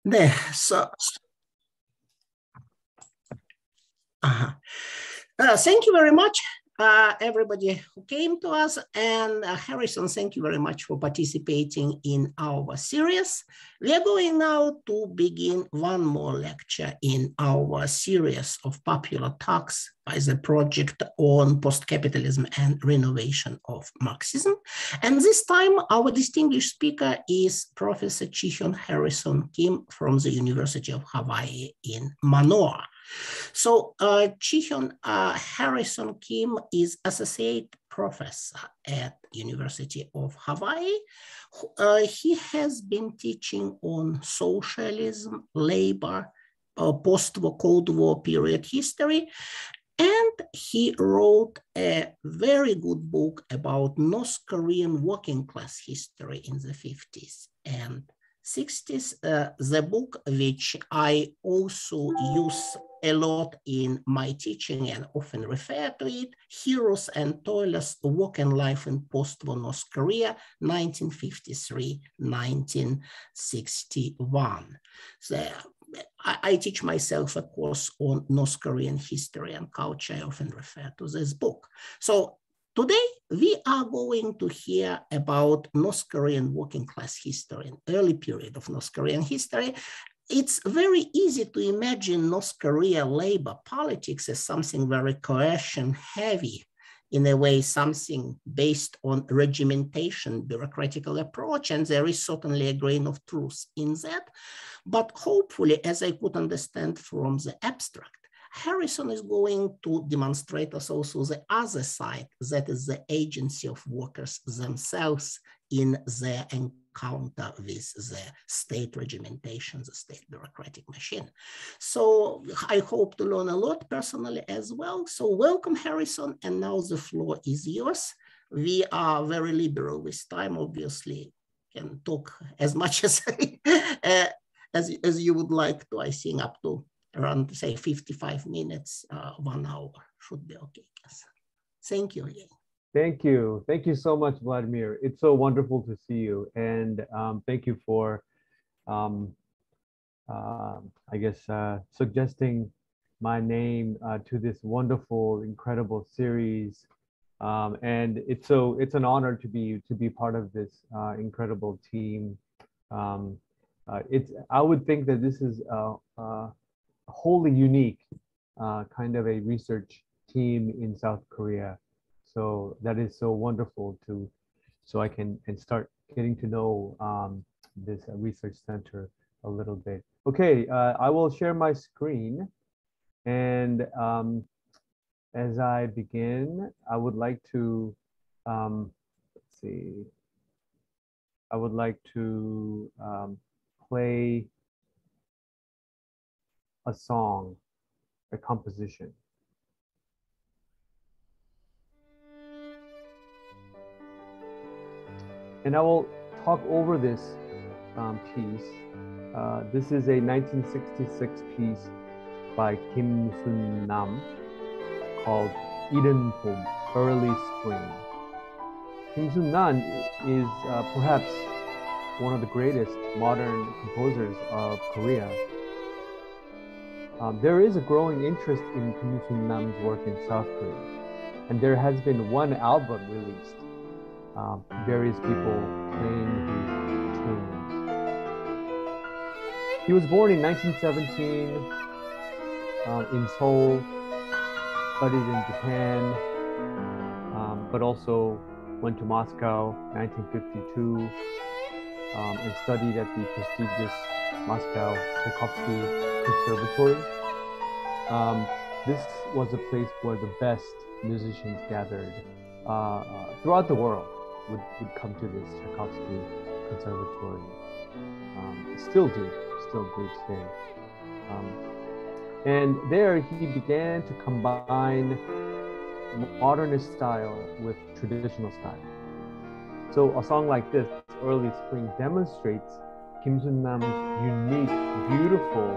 There. Thank you very much, everybody who came to us. And Harrison, thank you very much for participating in our series. We are going now to begin one more lecture in our series of popular talks by the project on post-capitalism and renovation of Marxism. And this time, our distinguished speaker is Professor Cheehyung Harrison Kim from the University of Hawaii in Mānoa. So Cheehyung Harrison Kim is associate professor at University of Hawaii. He has been teaching on socialism, labor, post-war Cold War period history, and he wrote a very good book about North Korean working class history in the 50s and 60s, the book which I also use a lot in my teaching and often refer to it, Heroes and Toilers, Work and Life in Post-War North Korea, 1953-1961. So, I teach myself a course on North Korean history and culture. I often refer to this book. So today, we are going to hear about North Korean working class history, an early period of North Korean history. It's very easy to imagine North Korea labor politics as something very coercion heavy, in a way, something based on regimentation, bureaucratical approach, and there is certainly a grain of truth in that. But hopefully, as I could understand from the abstract, Harrison is going to demonstrate us also the other side, that is the agency of workers themselves in their encounter with the state regimentation, the state bureaucratic machine. So I hope to learn a lot personally as well. So welcome, Harrison, and now the floor is yours. We are very liberal with time, obviously. Can talk as much as as you would like to, I think up to around, say, 55 minutes, 1 hour should be okay. Yes. Thank you. Thank you. Thank you so much, Vladimir. It's so wonderful to see you. And thank you for, I guess, suggesting my name to this wonderful, incredible series. And it's an honor to be part of this incredible team. I would think that this is wholly unique kind of a research team in South Korea. So that is so wonderful so I can start getting to know this research center a little bit. Okay, I will share my screen. And as I begin, I would like to, let's see, I would like to play a song, a composition. And I will talk over this piece. This is a 1966 piece by Kim Sun-nam called Iren 봄, Early Spring. Kim Sun-nam is perhaps one of the greatest modern composers of Korea. There is a growing interest in Kim Sun-nam's work in South Korea, and there has been one album released, various people playing his tunes. He was born in 1917 in Seoul, studied in Japan, but also went to Moscow 1952 and studied at the prestigious Moscow Tchaikovsky Conservatory. This was a place where the best musicians gathered throughout the world would come to this Tchaikovsky Conservatory. Still do today. And there he began to combine modernist style with traditional style. So a song like this, Early Spring, demonstrates Kim Sun-nam's unique, beautiful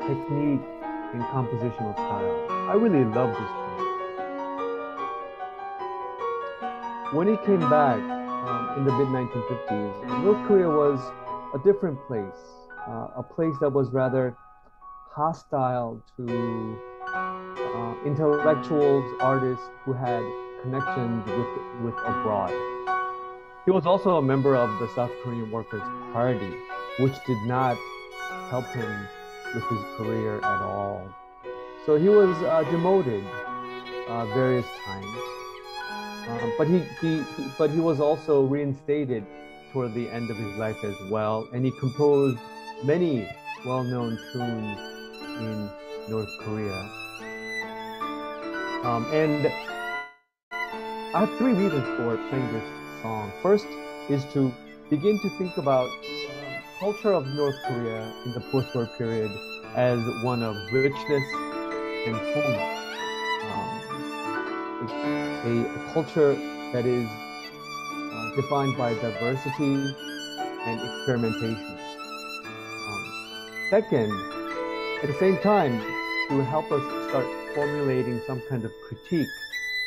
technique in compositional style. I really love this tune. When he came back in the mid-1950s, North Korea was a different place. a place that was rather hostile to intellectuals, artists who had connections with abroad. He was also a member of the South Korean Workers' Party, which did not help him with his career at all. So he was demoted various times, but he was also reinstated toward the end of his life as well, and he composed many well-known tunes in North Korea. And I have three reasons for playing this song. First is to begin to think about culture of North Korea in the post-war period as one of richness and fullness. A culture that is defined by diversity and experimentation. Second, at the same time, to help us start formulating some kind of critique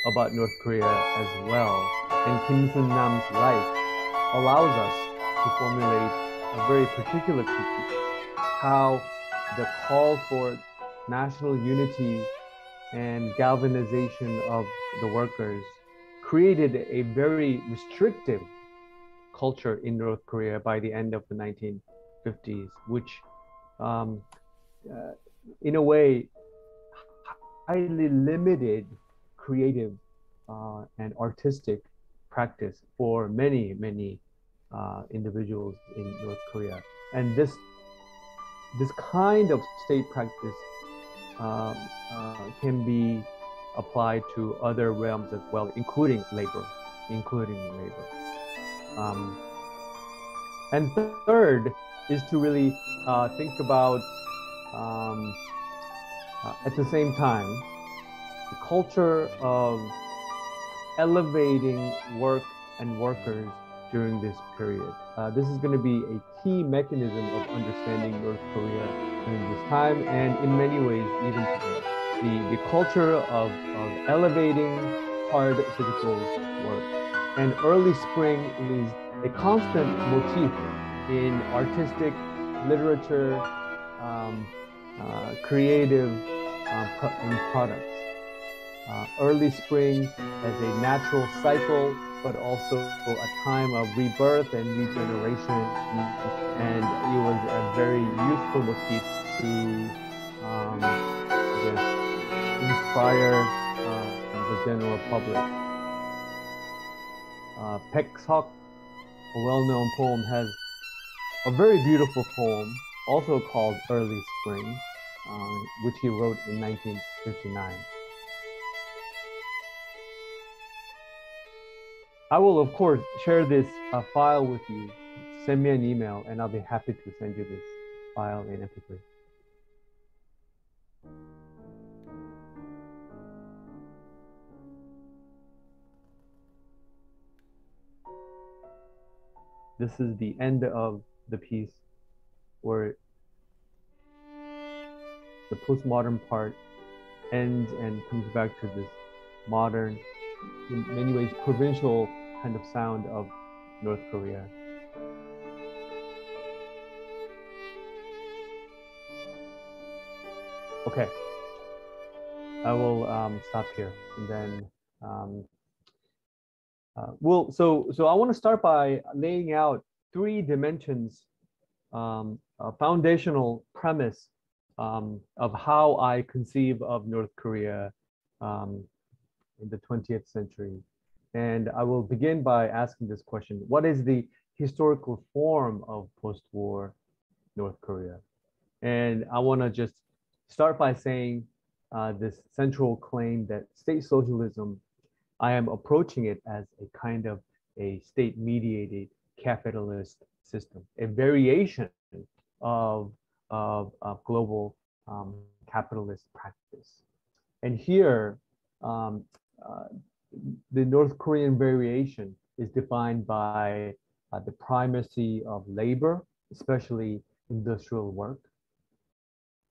about North Korea as well. And Kim Sun-nam's life allows us to formulate a very particular critique, how the call for national unity and galvanization of the workers created a very restrictive culture in North Korea by the end of the 1950s, which in a way highly limited creative and artistic practice for many individuals in North Korea. And this kind of state practice can be applied to other realms as well, including labor. And third is to really think about, at the same time, the culture of elevating work and workers during this period. This is going to be a key mechanism of understanding North Korea during this time, and in many ways, even today. The culture of elevating hard physical work. And early spring is a constant motif in artistic literature, creative products. Early spring as a natural cycle, but also a time of rebirth and regeneration. And it was a very useful motif to inspire the general public. Peksok, a well-known poem, has a very beautiful poem, also called Early Spring, which he wrote in 1959. I will, of course, share this file with you. Send me an email, and I'll be happy to send you this file in MP3. This is the end of the piece, where the postmodern part ends and comes back to this modern, in many ways, provincial kind of sound of North Korea. Okay, I will stop here, and then so I want to start by laying out three dimensions, a foundational premise of how I conceive of North Korea in the 20th century. And I will begin by asking this question: what is the historical form of post-war North Korea? And I want to just start by saying this central claim that state socialism, I am approaching it as a kind of a state-mediated capitalist system, a variation of global capitalist practice. And here, the North Korean variation is defined by the primacy of labor, especially industrial work,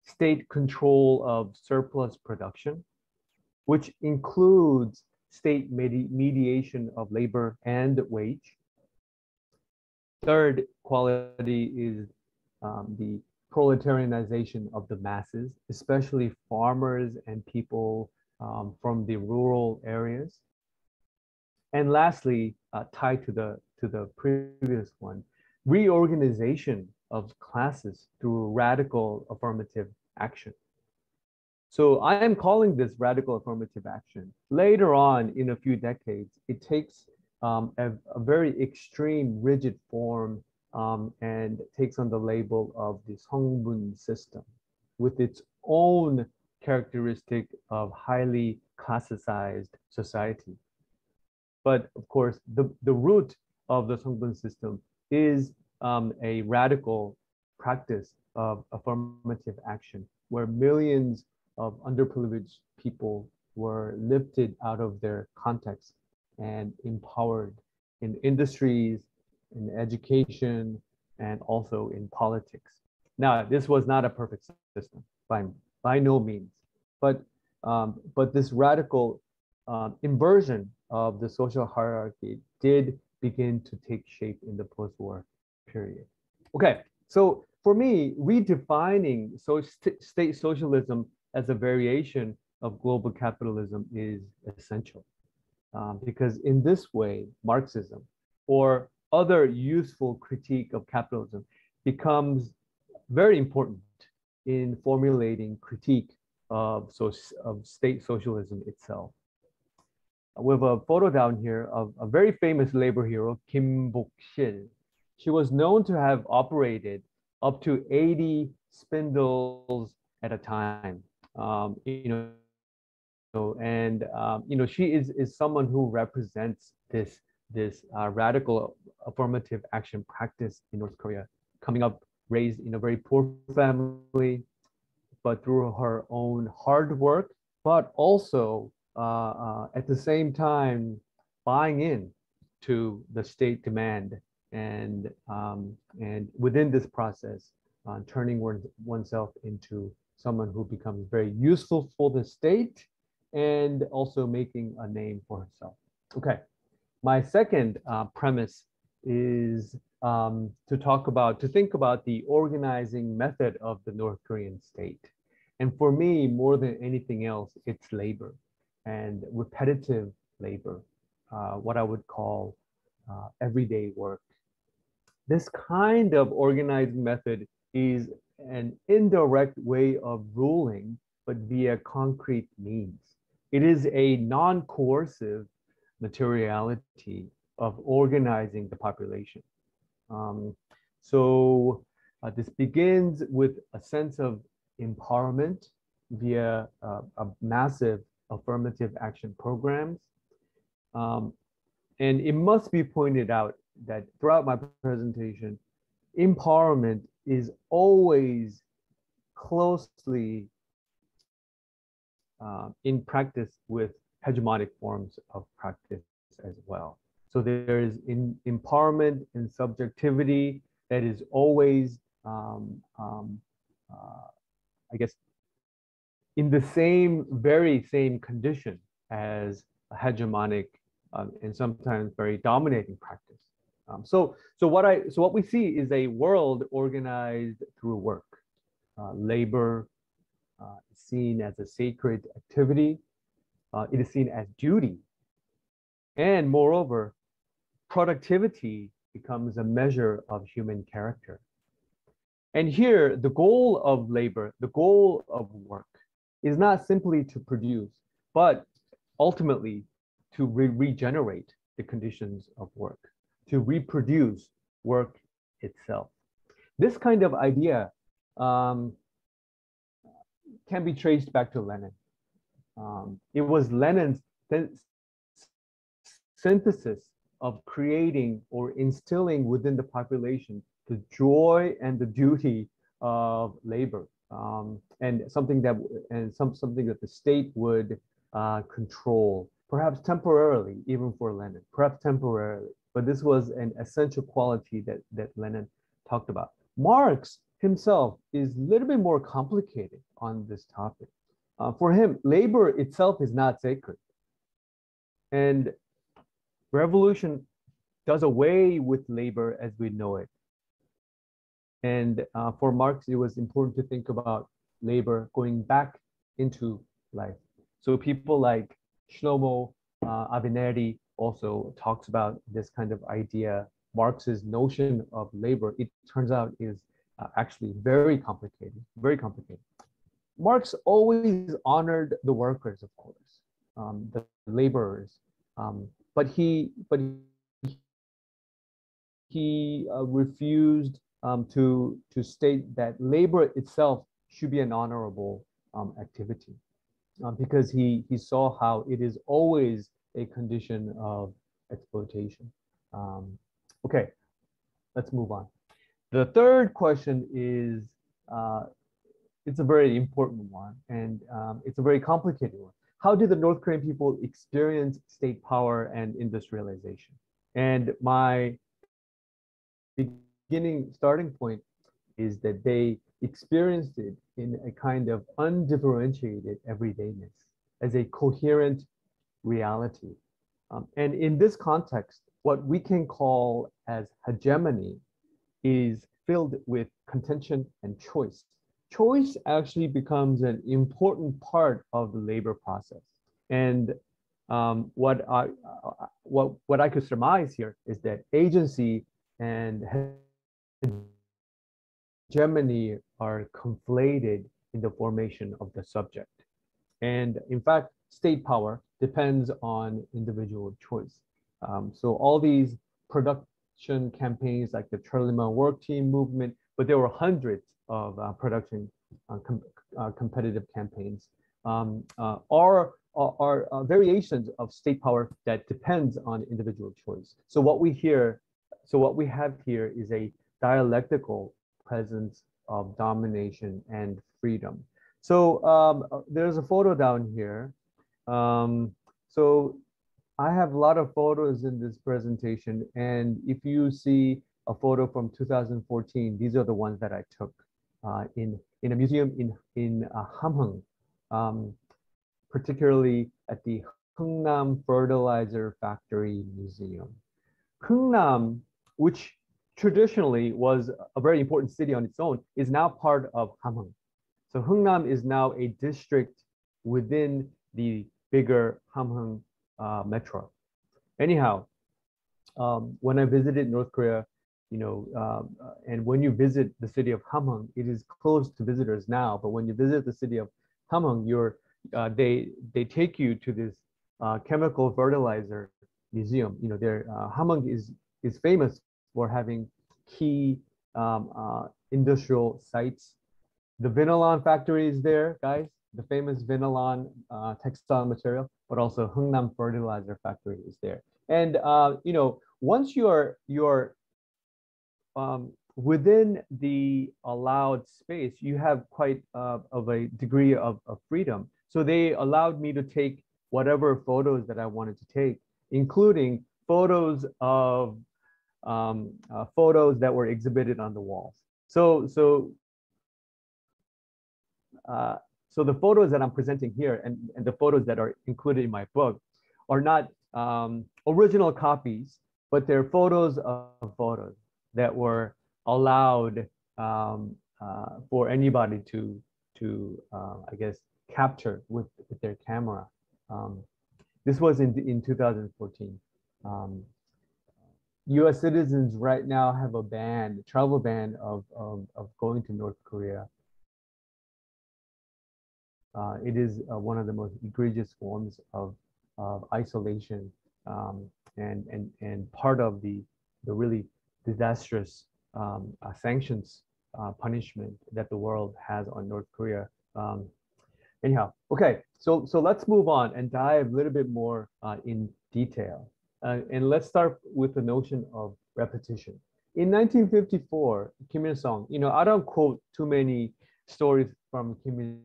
state control of surplus production, which includes state mediation of labor and wage. Third quality is the proletarianization of the masses, especially farmers and people from the rural areas. And lastly, tied to the previous one, reorganization of classes through radical affirmative action. So I am calling this radical affirmative action. Later on, in a few decades, it takes a very extreme, rigid form and takes on the label of the 성분 system with its own characteristic of highly classicized society. But of course, the root of the 성분 system is a radical practice of affirmative action, where millions of underprivileged people were lifted out of their context and empowered in industries, in education, and also in politics. Now, this was not a perfect system by no means, but this radical inversion of the social hierarchy did begin to take shape in the post-war period. Okay, so for me, redefining state socialism as a variation of global capitalism is essential. Because in this way, Marxism or other useful critique of capitalism becomes very important in formulating critique of state socialism itself. We have a photo down here of a very famous labor hero, Kim Bok-sil. She was known to have operated up to 80 spindles at a time. She is someone who represents this radical affirmative action practice in North Korea, coming up, raised in a very poor family, but through her own hard work, but also at the same time buying in to the state demand and within this process, turning oneself into someone who becomes very useful for the state and also making a name for herself. Okay, my second premise is to think about the organizing method of the North Korean state. And for me, more than anything else, it's labor and repetitive labor, what I would call everyday work. This kind of organizing method is an indirect way of ruling, but via concrete means. It is a non-coercive materiality of organizing the population. This begins with a sense of empowerment via a massive affirmative action programs. And it must be pointed out that throughout my presentation, empowerment is always closely in practice with hegemonic forms of practice as well. So there is empowerment and subjectivity that is always, I guess, in the very same condition as a hegemonic and sometimes very dominating practice. So what we see is a world organized through work. Labor is seen as a sacred activity. It is seen as duty. And moreover, productivity becomes a measure of human character. And here, the goal of labor, the goal of work, is not simply to produce, but ultimately to regenerate the conditions of work, to reproduce work itself. This kind of idea can be traced back to Lenin. It was Lenin's synthesis of creating or instilling within the population the joy and the duty of labor, and something that the state would control, perhaps temporarily, even for Lenin, perhaps temporarily. But this was an essential quality that Lenin talked about. Marx himself is a little bit more complicated on this topic. For him, labor itself is not sacred. And revolution does away with labor as we know it. And for Marx, it was important to think about labor going back into life. So people like Shlomo Avineri also talks about this kind of idea. Marx's notion of labor, it turns out, is actually very complicated, very complicated. Marx always honored the workers, of course, the laborers, but he refused to state that labor itself should be an honorable activity, because he saw how it is always a condition of exploitation. Okay, let's move on. The third question is, it's a very important one, and it's a very complicated one. How did the North Korean people experience state power and industrialization? And my starting point is that they experienced it in a kind of undifferentiated everydayness as a coherent reality. And in this context, what we can call as hegemony is filled with contention and choice. Choice actually becomes an important part of the labor process. And what I could surmise here is that agency and hegemony are conflated in the formation of the subject. And in fact, state power depends on individual choice. So all these production campaigns like the Charlie Mount Work Team movement, but there were hundreds of production competitive campaigns, are variations of state power that depends on individual choice. So what we have here is a dialectical presence of domination and freedom. So there's a photo down here. So I have a lot of photos in this presentation, and if you see a photo from 2014, these are the ones that I took in a museum in Hamhung, particularly at the Hungnam Fertilizer Factory Museum. Hungnam, which traditionally was a very important city on its own, is now part of Hamhung. So Hungnam is now a district within the bigger Hamhung metro. Anyhow, when I visited North Korea, and when you visit the city of Hamhung, it is closed to visitors now. But when you visit the city of Hamhung, they take you to this chemical fertilizer museum. Hamhung is famous for having key industrial sites. The Vinalon factory is there, guys. The famous Vinalon textile material, but also Hungnam fertilizer factory is there. And once you're within the allowed space, you have quite of a degree of freedom. So they allowed me to take whatever photos that I wanted to take, including photos of photos that were exhibited on the walls. So the photos that I'm presenting here and the photos that are included in my book are not original copies, but they're photos of photos that were allowed for anybody to I guess, capture with their camera. This was in 2014. US citizens right now have a ban, travel ban of going to North Korea. It is one of the most egregious forms of isolation and part of the really disastrous sanctions punishment that the world has on North Korea. Anyhow, okay, so let's move on and dive a little bit more in detail. And let's start with the notion of repetition. In 1954, Kim Il-sung, I don't quote too many stories from Kim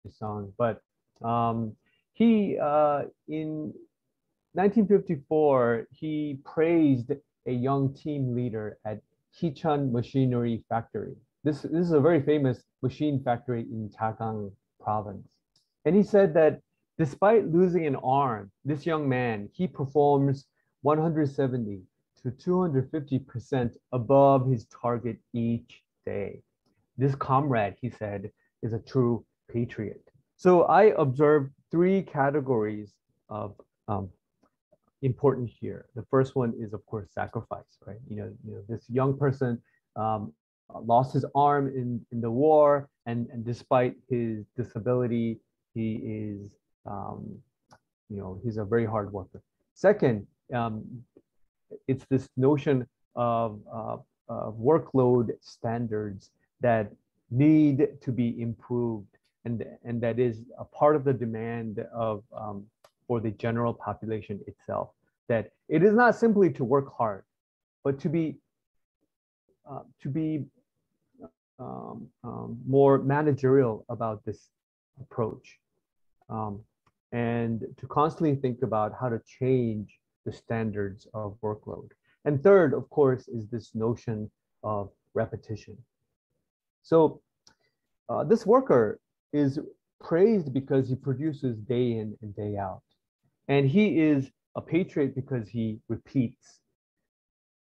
Il-sung, but he, in 1954, he praised a young team leader at Hichun Machinery Factory. This is a very famous machine factory in Chagang province. And he said that despite losing an arm, this young man, he performs 170 to 250% above his target each day. This comrade, he said, is a true patriot. So I observed three categories of important here. The first one is, of course, sacrifice, right? This young person lost his arm in the war, and despite his disability, he is, he's a very hard worker. Second, it's this notion of workload standards that need to be improved, and that is a part of the demand of for the general population itself. That it is not simply to work hard, but to be more managerial about this approach, and to constantly think about how to change the standards of workload. And third, of course, is this notion of repetition. So this worker is praised because he produces day in and day out. And he is a patriot because he repeats.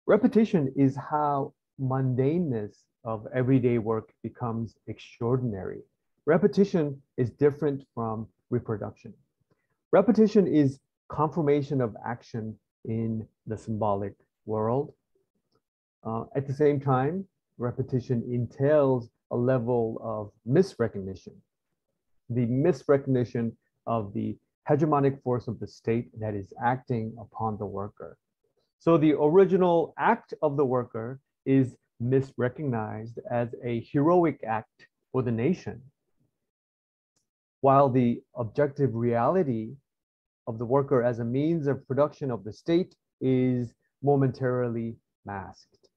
Repetition is how mundaneness of everyday work becomes extraordinary. Repetition is different from reproduction. Repetition is confirmation of action in the symbolic world. At the same time, repetition entails a level of misrecognition, the misrecognition of the hegemonic force of the state that is acting upon the worker. So the original act of the worker is misrecognized as a heroic act for the nation, while the objective reality of the worker as a means of production of the state is momentarily masked.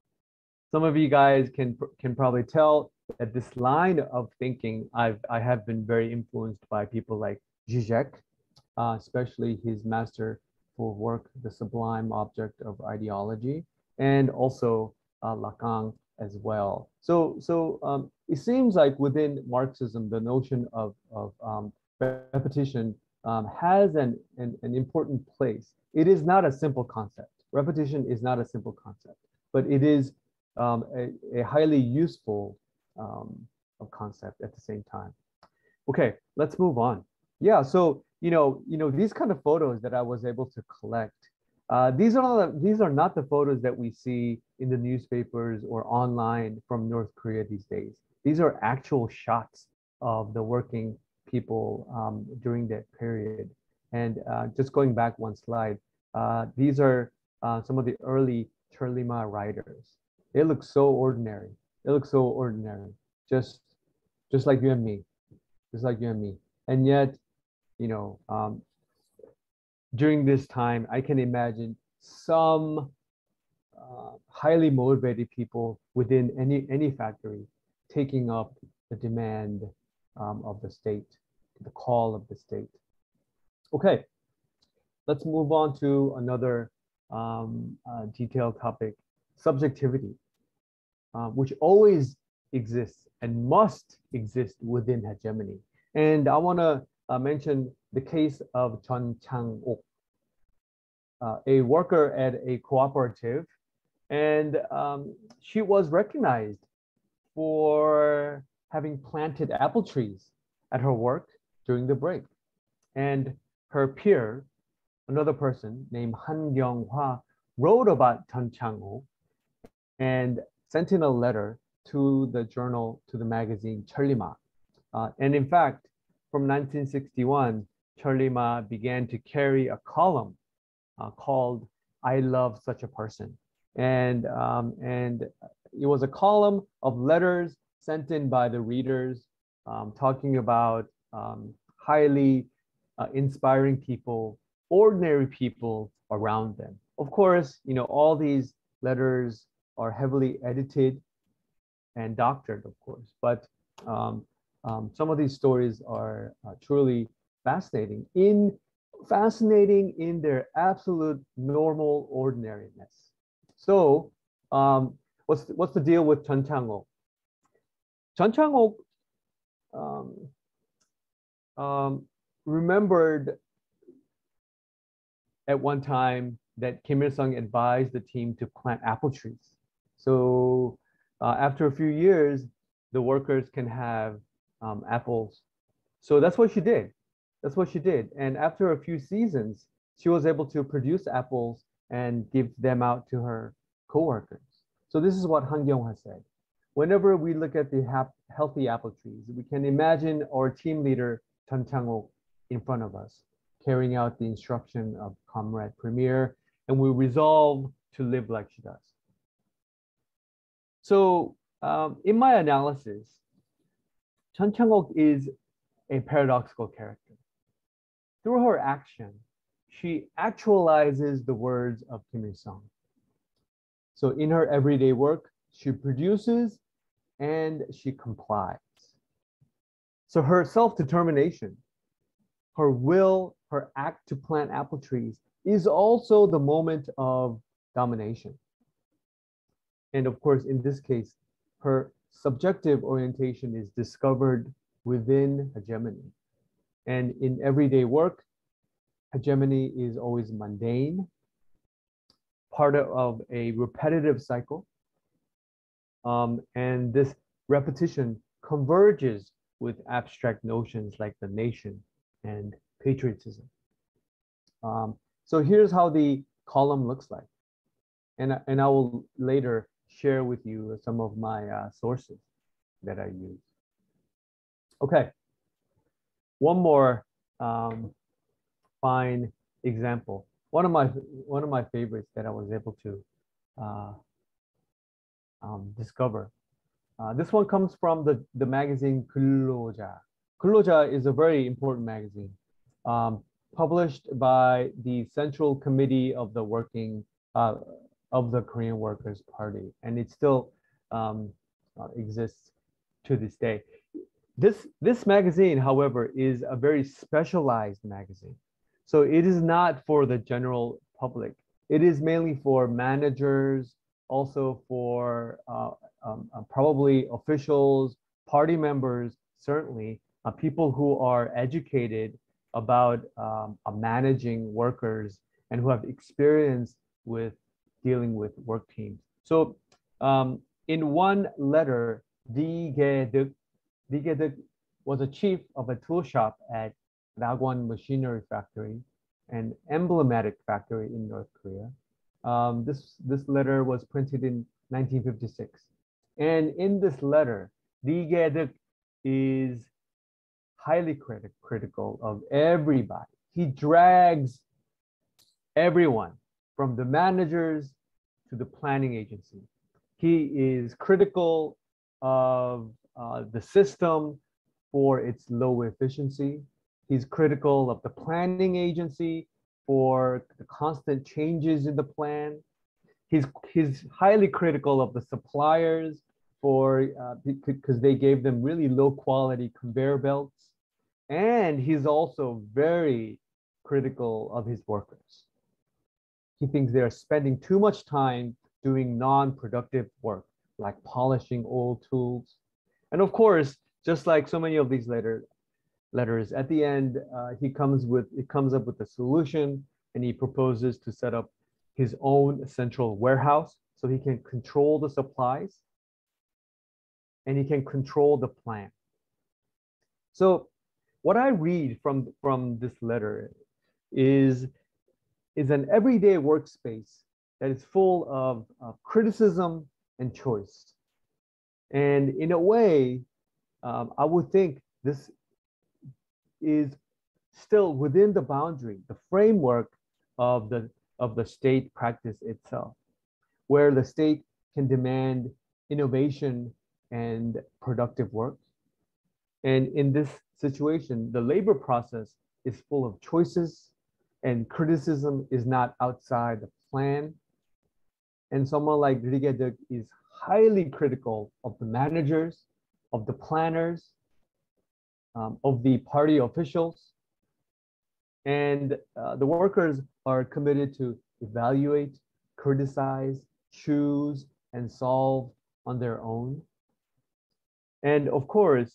Some of you guys can probably tell that this line of thinking, I have been very influenced by people like Zizek, especially his masterful work, The Sublime Object of Ideology, and also Lacan as well. So it seems like within Marxism, the notion of repetition has an important place. It is not a simple concept. Repetition is not a simple concept, but it is a highly useful concept at the same time. Okay, let's move on. Yeah, so these kind of photos that I was able to collect, these are not the photos that we see in the newspapers or online from North Korea these days. These are actual shots of the working people during that period. And just going back one slide, these are some of the early Churlima riders. They look so ordinary. They look so ordinary, just like you and me, just like you and me. And yet, during this time, I can imagine some highly motivated people within any factory taking up the demand of the state, the call of the state. Okay, let's move on to another detailed topic, subjectivity, which always exists and must exist within hegemony. And I want to mention the case of Chun Chang-ok, a worker at a cooperative, and she was recognized for having planted apple trees at her work during the break. And her peer, another person named Han Kyung-hwa, wrote about Chun Chang-ok and sent in a letter to the journal, to the magazine Churlima. And in fact, from 1961, Churlima began to carry a column called "I Love Such a Person," and it was a column of letters sent in by the readers, talking about highly inspiring people, ordinary people around them. Of course, all these letters are heavily edited and doctored, of course, but some of these stories are truly fascinating in their absolute normal ordinariness. So what's the deal with Chun Chang-ok? Chun Chang-ok remembered at one time that Kim Il-sung advised the team to plant apple trees. So after a few years, the workers can have apples. So that's what she did. That's what she did. And after a few seasons, she was able to produce apples and give them out to her coworkers. So this is what Han Kyung has said. Whenever we look at the healthy apple trees, we can imagine our team leader, Chun Chang-ok, in front of us, carrying out the instruction of Comrade Premier, and we resolve to live like she does. So in my analysis, Chun Chang-ok is a paradoxical character. Through her action, she actualizes the words of Kim Il-sung. So in her everyday work, she produces and she complies. So her self-determination, her will, her act to plant apple trees is also the moment of domination. And of course, in this case, her subjective orientation is discovered within hegemony. And in everyday work, hegemony is always mundane, part of a repetitive cycle. And this repetition converges with abstract notions like the nation and patriotism. So here's how the column looks like. And I will later share with you some of my sources that I use. Okay, one more fine example. One of my favorites that I was able to discover. This one comes from the magazine 근로자. 근로자 is a very important magazine, published by the Central Committee of the Working of the Korean Workers' Party, and it still exists to this day. This magazine, however, is a very specialized magazine. So it is not for the general public. It is mainly for managers, also for probably officials, party members, certainly, people who are educated about managing workers and who have experience with dealing with work teams. So in one letter, Lee Ge-deuk was a chief of a tool shop at Ragwon Machinery Factory, an emblematic factory in North Korea. This letter was printed in 1956. And in this letter, Lee Ge-deuk is highly critical of everybody. He drags everyone from the managers to the planning agency. He is critical of the system for its low efficiency. He's critical of the planning agency for the constant changes in the plan. He's highly critical of the suppliers for because they gave them really low quality conveyor belts. And he's also very critical of his workers. He thinks they're spending too much time doing non-productive work, like polishing old tools. And of course, just like so many of these letters, at the end, he comes up with a solution, and he proposes to set up his own central warehouse so he can control the supplies and he can control the plan. So what I read from this letter is an everyday workspace that is full of criticism and choice. And in a way, I would think this is still within the boundary, the framework of the state practice itself, where the state can demand innovation and productive work. And in this situation, the labor process is full of choices, and criticism is not outside the plan. And someone like Lee Ge-deuk is highly critical of the managers, of the planners, of the party officials. And the workers are committed to evaluate, criticize, choose, and solve on their own. And of course,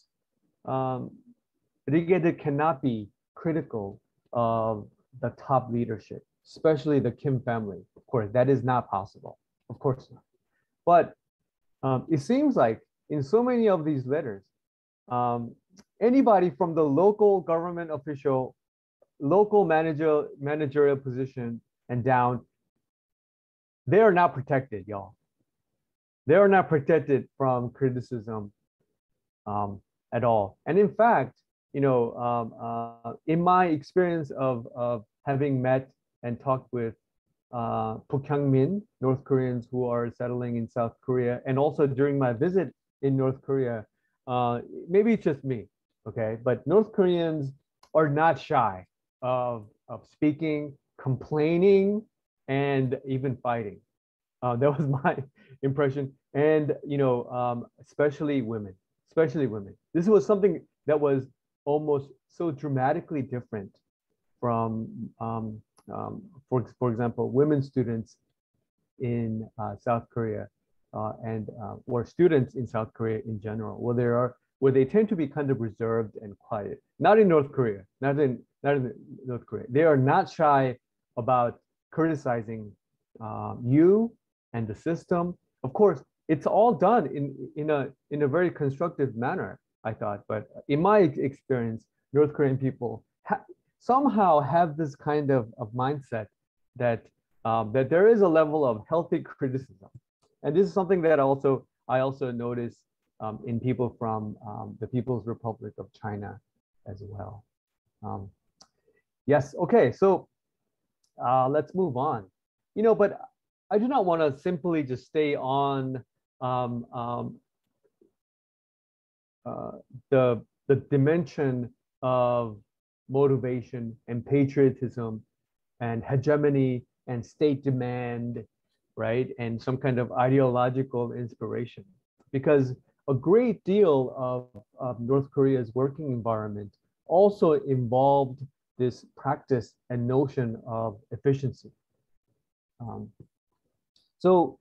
Lee Ge-deuk cannot be critical of the top leadership. especially the Kim family. Of course, that is not possible. Of course not. But it seems like in so many of these letters, anybody from the local government official, local managerial position and down, they are not protected, y'all. They are not protected from criticism at all. And in fact, you know, in my experience of having met and talked with Min, North Koreans who are settling in South Korea, and also during my visit in North Korea, maybe it's just me, okay? But North Koreans are not shy of speaking, complaining, and even fighting. That was my impression. And, you know, especially women. This was something that was almost so dramatically different from, for example, women students in South Korea or students in South Korea in general, where they tend to be kind of reserved and quiet. Not in North Korea, not in North Korea. They are not shy about criticizing you and the system. Of course, it's all done in a very constructive manner, I thought. But in my experience, North Korean people somehow have this kind of mindset that that there is a level of healthy criticism, and this is something that I also noticed in people from the People's Republic of China as well. Yes, okay, so let's move on. You know, but I do not want to simply just stay on the dimension of motivation and patriotism and hegemony and state demand, right? And some kind of ideological inspiration. Because a great deal of North Korea's working environment also involved this practice and notion of efficiency. So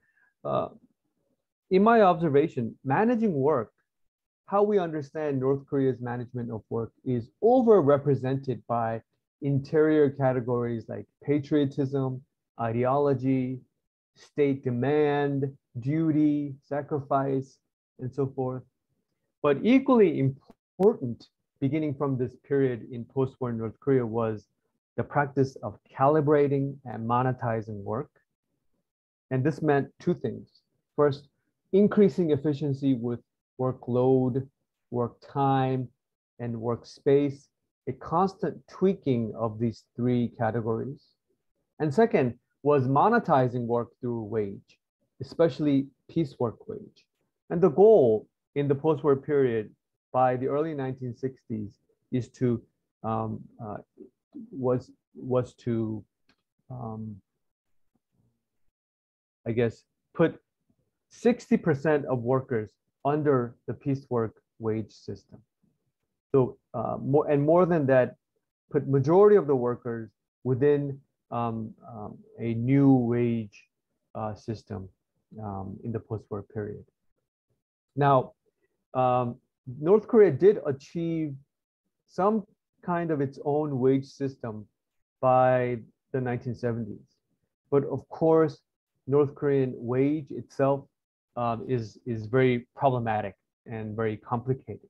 in my observation, managing work, how we understand North Korea's management of work is overrepresented by interior categories like patriotism, ideology, state demand, duty, sacrifice, and so forth. But equally important, beginning from this period in post-war North Korea, was the practice of calibrating and monetizing work. And this meant two things. First, increasing efficiency with workload, work time, and workspace, a constant tweaking of these three categories. And second was monetizing work through wage, especially piecework wage. And the goal in the post-war period by the early 1960s is to was to I guess put 60% of workers under the piecework wage system. So more than that, put majority of the workers within a new wage system in the post-war period. Now, North Korea did achieve some kind of its own wage system by the 1970s. But of course, North Korean wage itself is very problematic and very complicated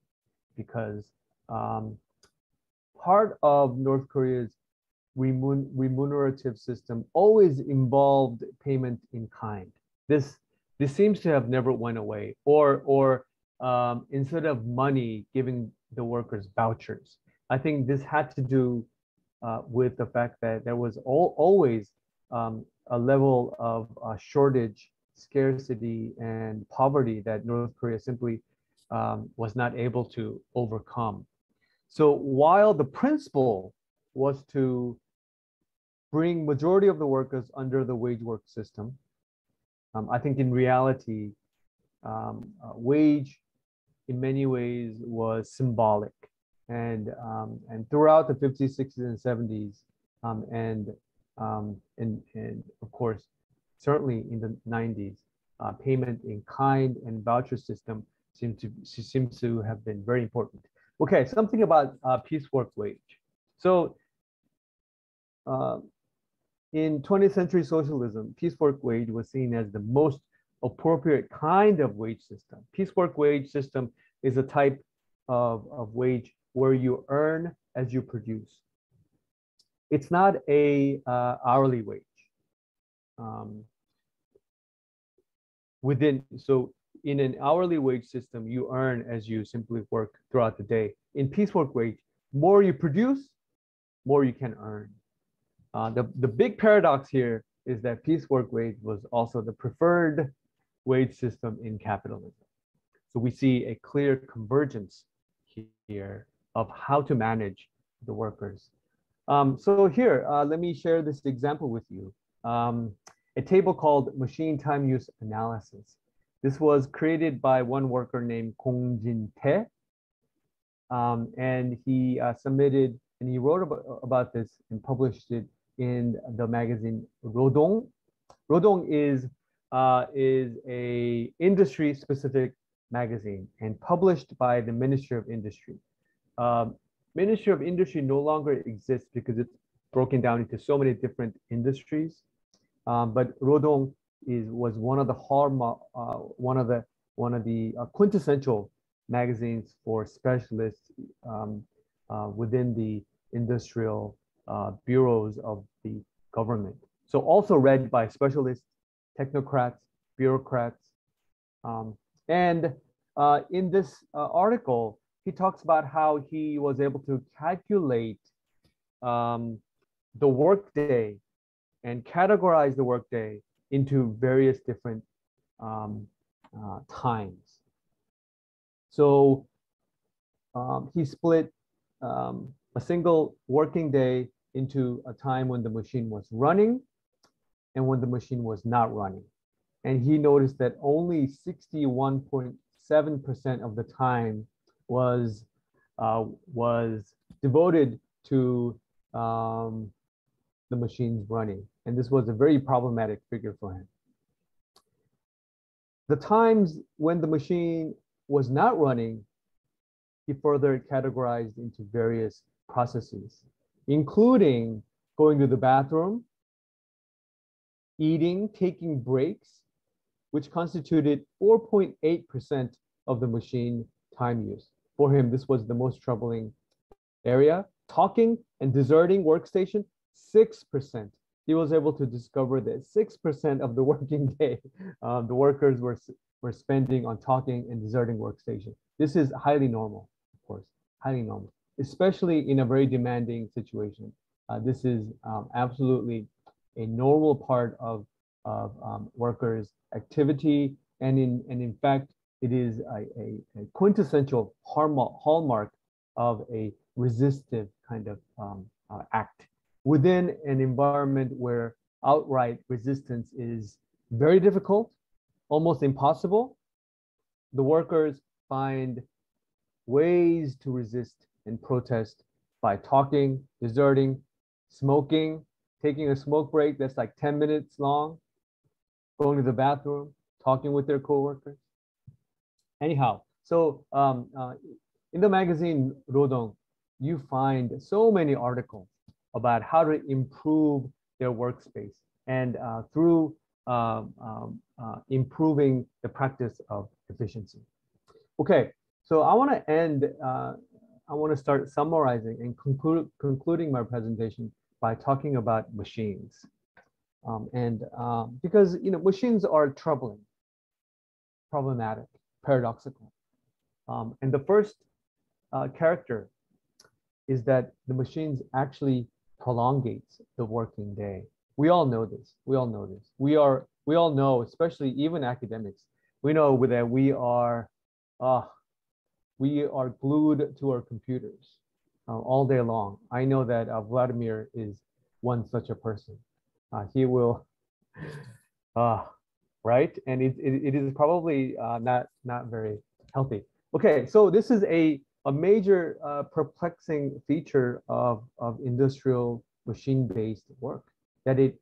because part of North Korea's remunerative system always involved payment in kind. This seems to have never went away, or instead of money, giving the workers vouchers. I think this had to do with the fact that there was always a level of shortage, scarcity, and poverty that North Korea simply was not able to overcome. So while the principle was to bring majority of the workers under the wage work system, I think in reality, wage in many ways was symbolic. And throughout the 50s, 60s, and 70s, and of course, certainly in the 90s, payment in kind and voucher system seems to have been very important. Okay, something about piecework wage. So in 20th century socialism, piecework wage was seen as the most appropriate kind of wage system. Piecework wage system is a type of wage where you earn as you produce. It's not a hourly wage. So in an hourly wage system, you earn as you simply work throughout the day. In piecework wage, more you produce, more you can earn. The big paradox here is that piecework wage was also the preferred wage system in capitalism. So we see a clear convergence here of how to manage the workers. So here, let me share this example with you. A table called machine time use analysis. This was created by one worker named Kong Jin-tae. And he submitted, and he wrote about this and published it in the magazine Rodong. Rodong is a industry-specific magazine and published by the Ministry of Industry. Ministry of Industry no longer exists because it's broken down into so many different industries. But Rodong was one of the quintessential magazines for specialists within the industrial bureaus of the government. So also read by specialists, technocrats, bureaucrats. And in this article, he talks about how he was able to calculate the workday and categorize the workday into various different times. So he split a single working day into a time when the machine was running and when the machine was not running. And he noticed that only 61.7% of the time was devoted to the machines running. And this was a very problematic figure for him. The times when the machine was not running, he further categorized into various processes, including going to the bathroom, eating, taking breaks, which constituted 4.8% of the machine time use. For him, this was the most troubling area. Talking and deserting workstation, 6%. He was able to discover that 6% of the working day, the workers were spending on talking and deserting workstation. This is highly normal, of course, highly normal, especially in a very demanding situation. This is absolutely a normal part of workers' activity, and in fact, it is a quintessential hallmark of a resistive kind of act within an environment where outright resistance is very difficult, almost impossible. The workers find ways to resist and protest by talking, deserting, smoking, taking a smoke break that's like 10 minutes long, going to the bathroom, talking with their coworkers. Anyhow, so in the magazine Rodong, you find so many articles about how to improve their workspace and through improving the practice of efficiency. Okay, so I want to end, I want to start summarizing and concluding my presentation by talking about machines. Because machines are troubling, problematic, paradoxical. And the first character is that the machines actually prolongates the working day. We all know this. We all know this. We all know, especially even academics, we know that we are glued to our computers all day long. I know that Vladimir is one such a person. He will, right? And it is probably not very healthy. Okay, so this is a major perplexing feature of industrial machine-based work, that it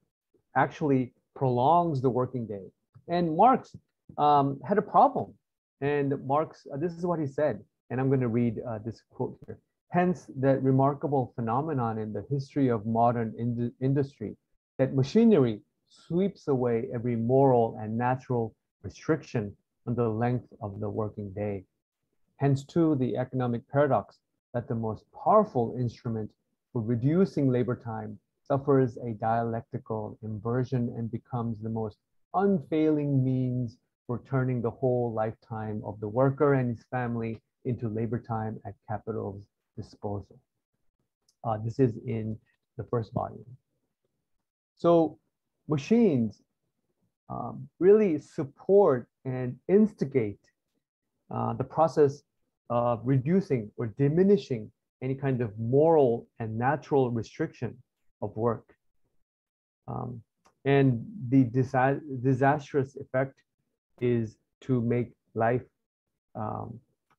actually prolongs the working day. And Marx had a problem. And Marx, this is what he said, and I'm going to read this quote here. Hence, that remarkable phenomenon in the history of modern industry, that machinery sweeps away every moral and natural restriction on the length of the working day. Hence, too, the economic paradox that the most powerful instrument for reducing labor time suffers a dialectical inversion and becomes the most unfailing means for turning the whole lifetime of the worker and his family into labor time at capital's disposal. This is in the first volume. So machines really support and instigate the process of reducing or diminishing any kind of moral and natural restriction of work. And the disastrous effect is to make life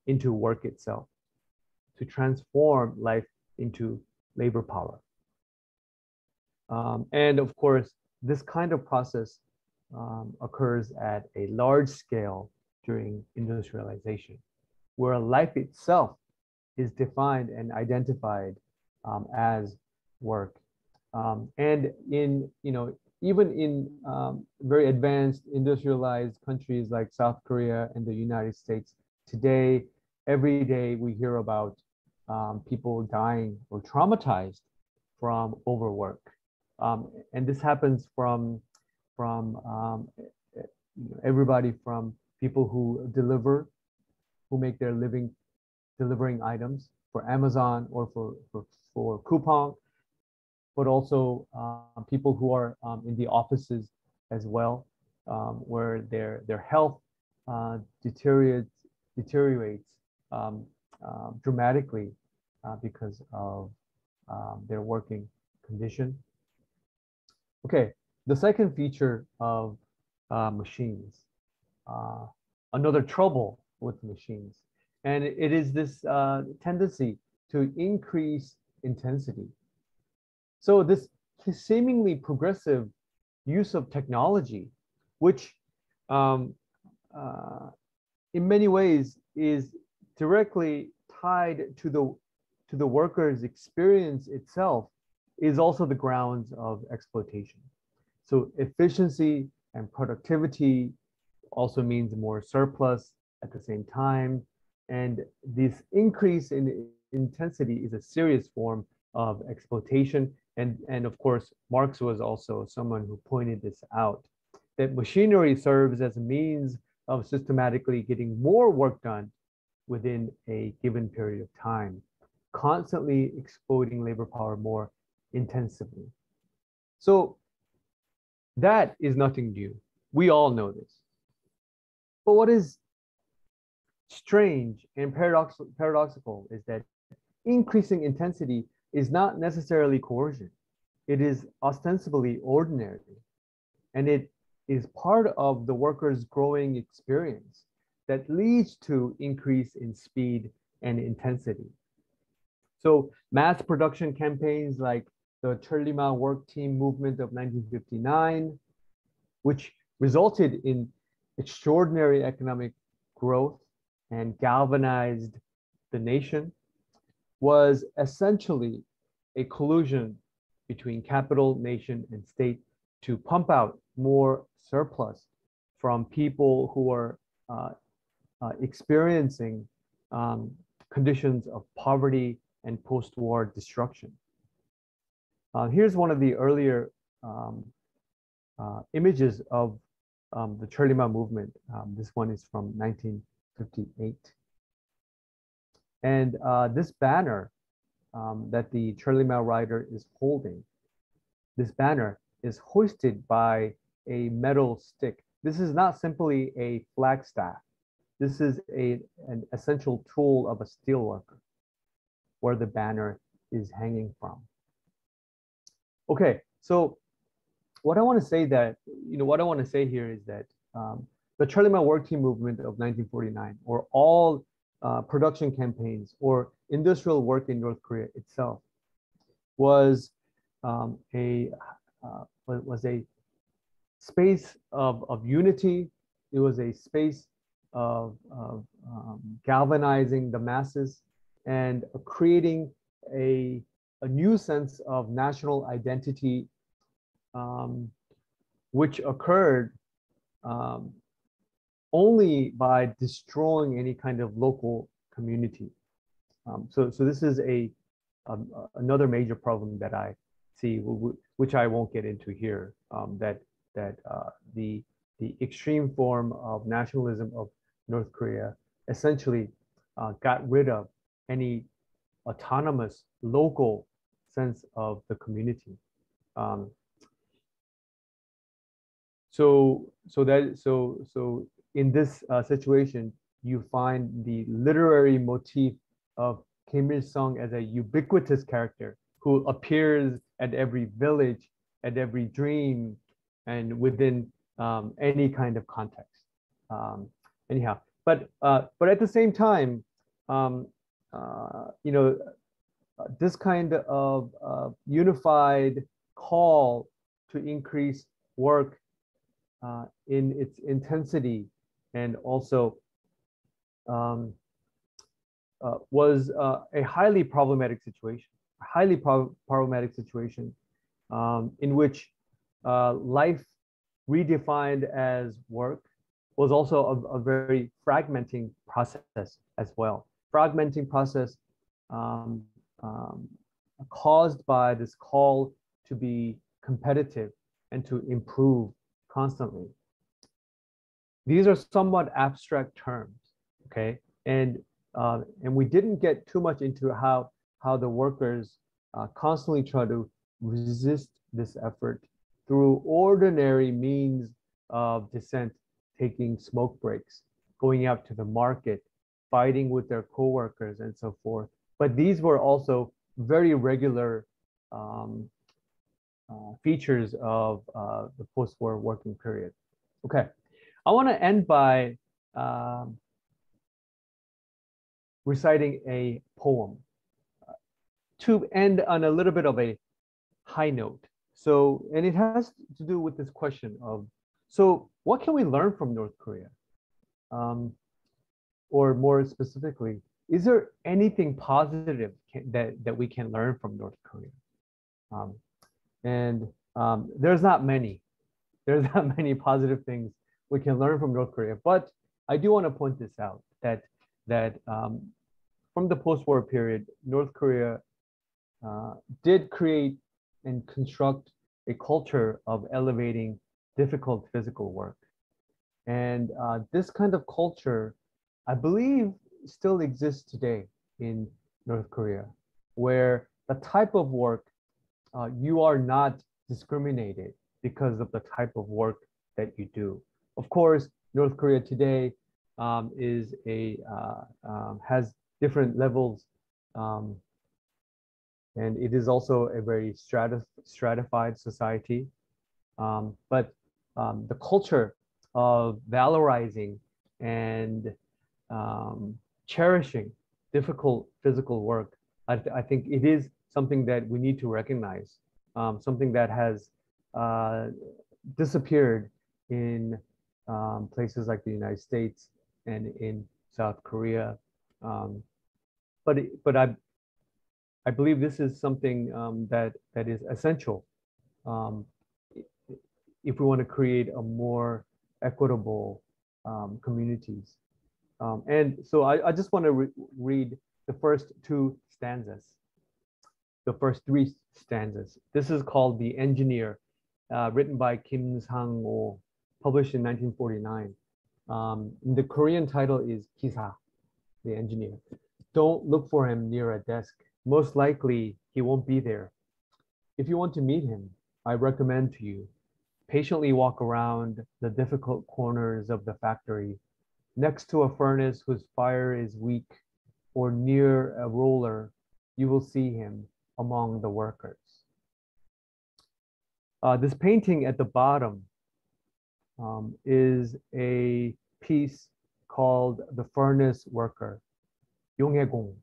into work itself, to transform life into labor power. And of course, this kind of process occurs at a large scale during industrialization, where life itself is defined and identified as work. And in, even in very advanced industrialized countries like South Korea and the United States, today, every day we hear about people dying or traumatized from overwork. And this happens from everybody from people who deliver, who make their living delivering items for Amazon or for Coupang, but also people who are in the offices as well, where their health deteriorates dramatically because of their working condition. Okay, the second feature of machines, another trouble with machines, and it is this tendency to increase intensity. So this seemingly progressive use of technology, which in many ways is directly tied to the worker's experience itself, is also the grounds of exploitation. So efficiency and productivity also means more surplus at the same time. And this increase in intensity is a serious form of exploitation. And of course, Marx was also someone who pointed this out, that machinery serves as a means of systematically getting more work done within a given period of time, constantly exploiting labor power more intensively. So that is nothing new. We all know this. But what is strange and paradoxical is that increasing intensity is not necessarily coercion. It is ostensibly ordinary, and it is part of the worker's growing experience that leads to increase in speed and intensity. So mass production campaigns like the Cheollima Work Team movement of 1959, which resulted in extraordinary economic growth and galvanized the nation, was essentially a collusion between capital, nation, and state to pump out more surplus from people who are experiencing conditions of poverty and post-war destruction. Here's one of the earlier images of the Cheollima movement. This one is from 1958. And this banner that the Cheollima rider is holding, this banner is hoisted by a metal stick. This is not simply a flagstaff. This is an essential tool of a steelworker, where the banner is hanging from. Okay, so what I want to say here is that the Cheollima Work Team movement of 1949, or all production campaigns or industrial work in North Korea itself, was a space of unity. It was a space of galvanizing the masses and creating a new sense of national identity which occurred only by destroying any kind of local community. So this is another major problem that I see, which I won't get into here. That the extreme form of nationalism of North Korea essentially got rid of any autonomous local sense of the community. So in this situation, you find the literary motif of Kim Il-sung as a ubiquitous character who appears at every village, at every dream, and within any kind of context. Anyhow, but at the same time, you know, this kind of unified call to increase work in its intensity and also was a highly problematic situation, in which life redefined as work was also a very fragmenting process as well. Fragmenting process caused by this call to be competitive and to improve constantly. These are somewhat abstract terms, okay? And we didn't get too much into how the workers constantly try to resist this effort through ordinary means of dissent, taking smoke breaks, going out to the market, fighting with their coworkers, and so forth. But these were also very regular features of the post-war working period. Okay, I want to end by reciting a poem to end on a little bit of a high note. So, and it has to do with this question of, so what can we learn from North Korea? Or more specifically, is there anything positive that we can learn from North Korea? There's not many. There's not many positive things we can learn from North Korea. But I do want to point this out, that from the post-war period, North Korea did create and construct a culture of elevating difficult physical work. And this kind of culture, I believe, still exists today in North Korea, where the type of work, you are not discriminated because of the type of work that you do. Of course, North Korea today has different levels, and it is also a very stratified society. But the culture of valorizing and cherishing difficult physical work, I think it is something that we need to recognize, something that has disappeared in places like the United States and in South Korea. But I believe this is something that is essential if we want to create a more equitable communities. And so I just want to read the first two stanzas, the first three stanzas. This is called The Engineer, written by Kim Sang-oh, published in 1949. The Korean title is Kisa, the engineer. Don't look for him near a desk. Most likely he won't be there. If you want to meet him, I recommend to you, patiently walk around the difficult corners of the factory, next to a furnace whose fire is weak, or near a roller, you will see him among the workers. This painting at the bottom is a piece called The Furnace Worker, 용해공,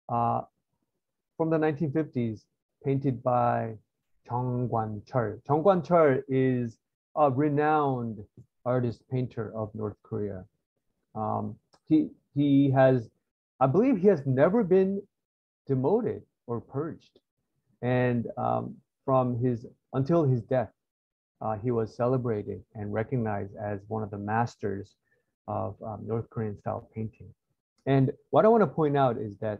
from the 1950s, painted by Jung Kwan-chul. Jung Kwan-chul is a renowned artist painter of North Korea. He has, I believe he has never been demoted or purged. And until his death, he was celebrated and recognized as one of the masters of North Korean style painting. And what I want to point out is that,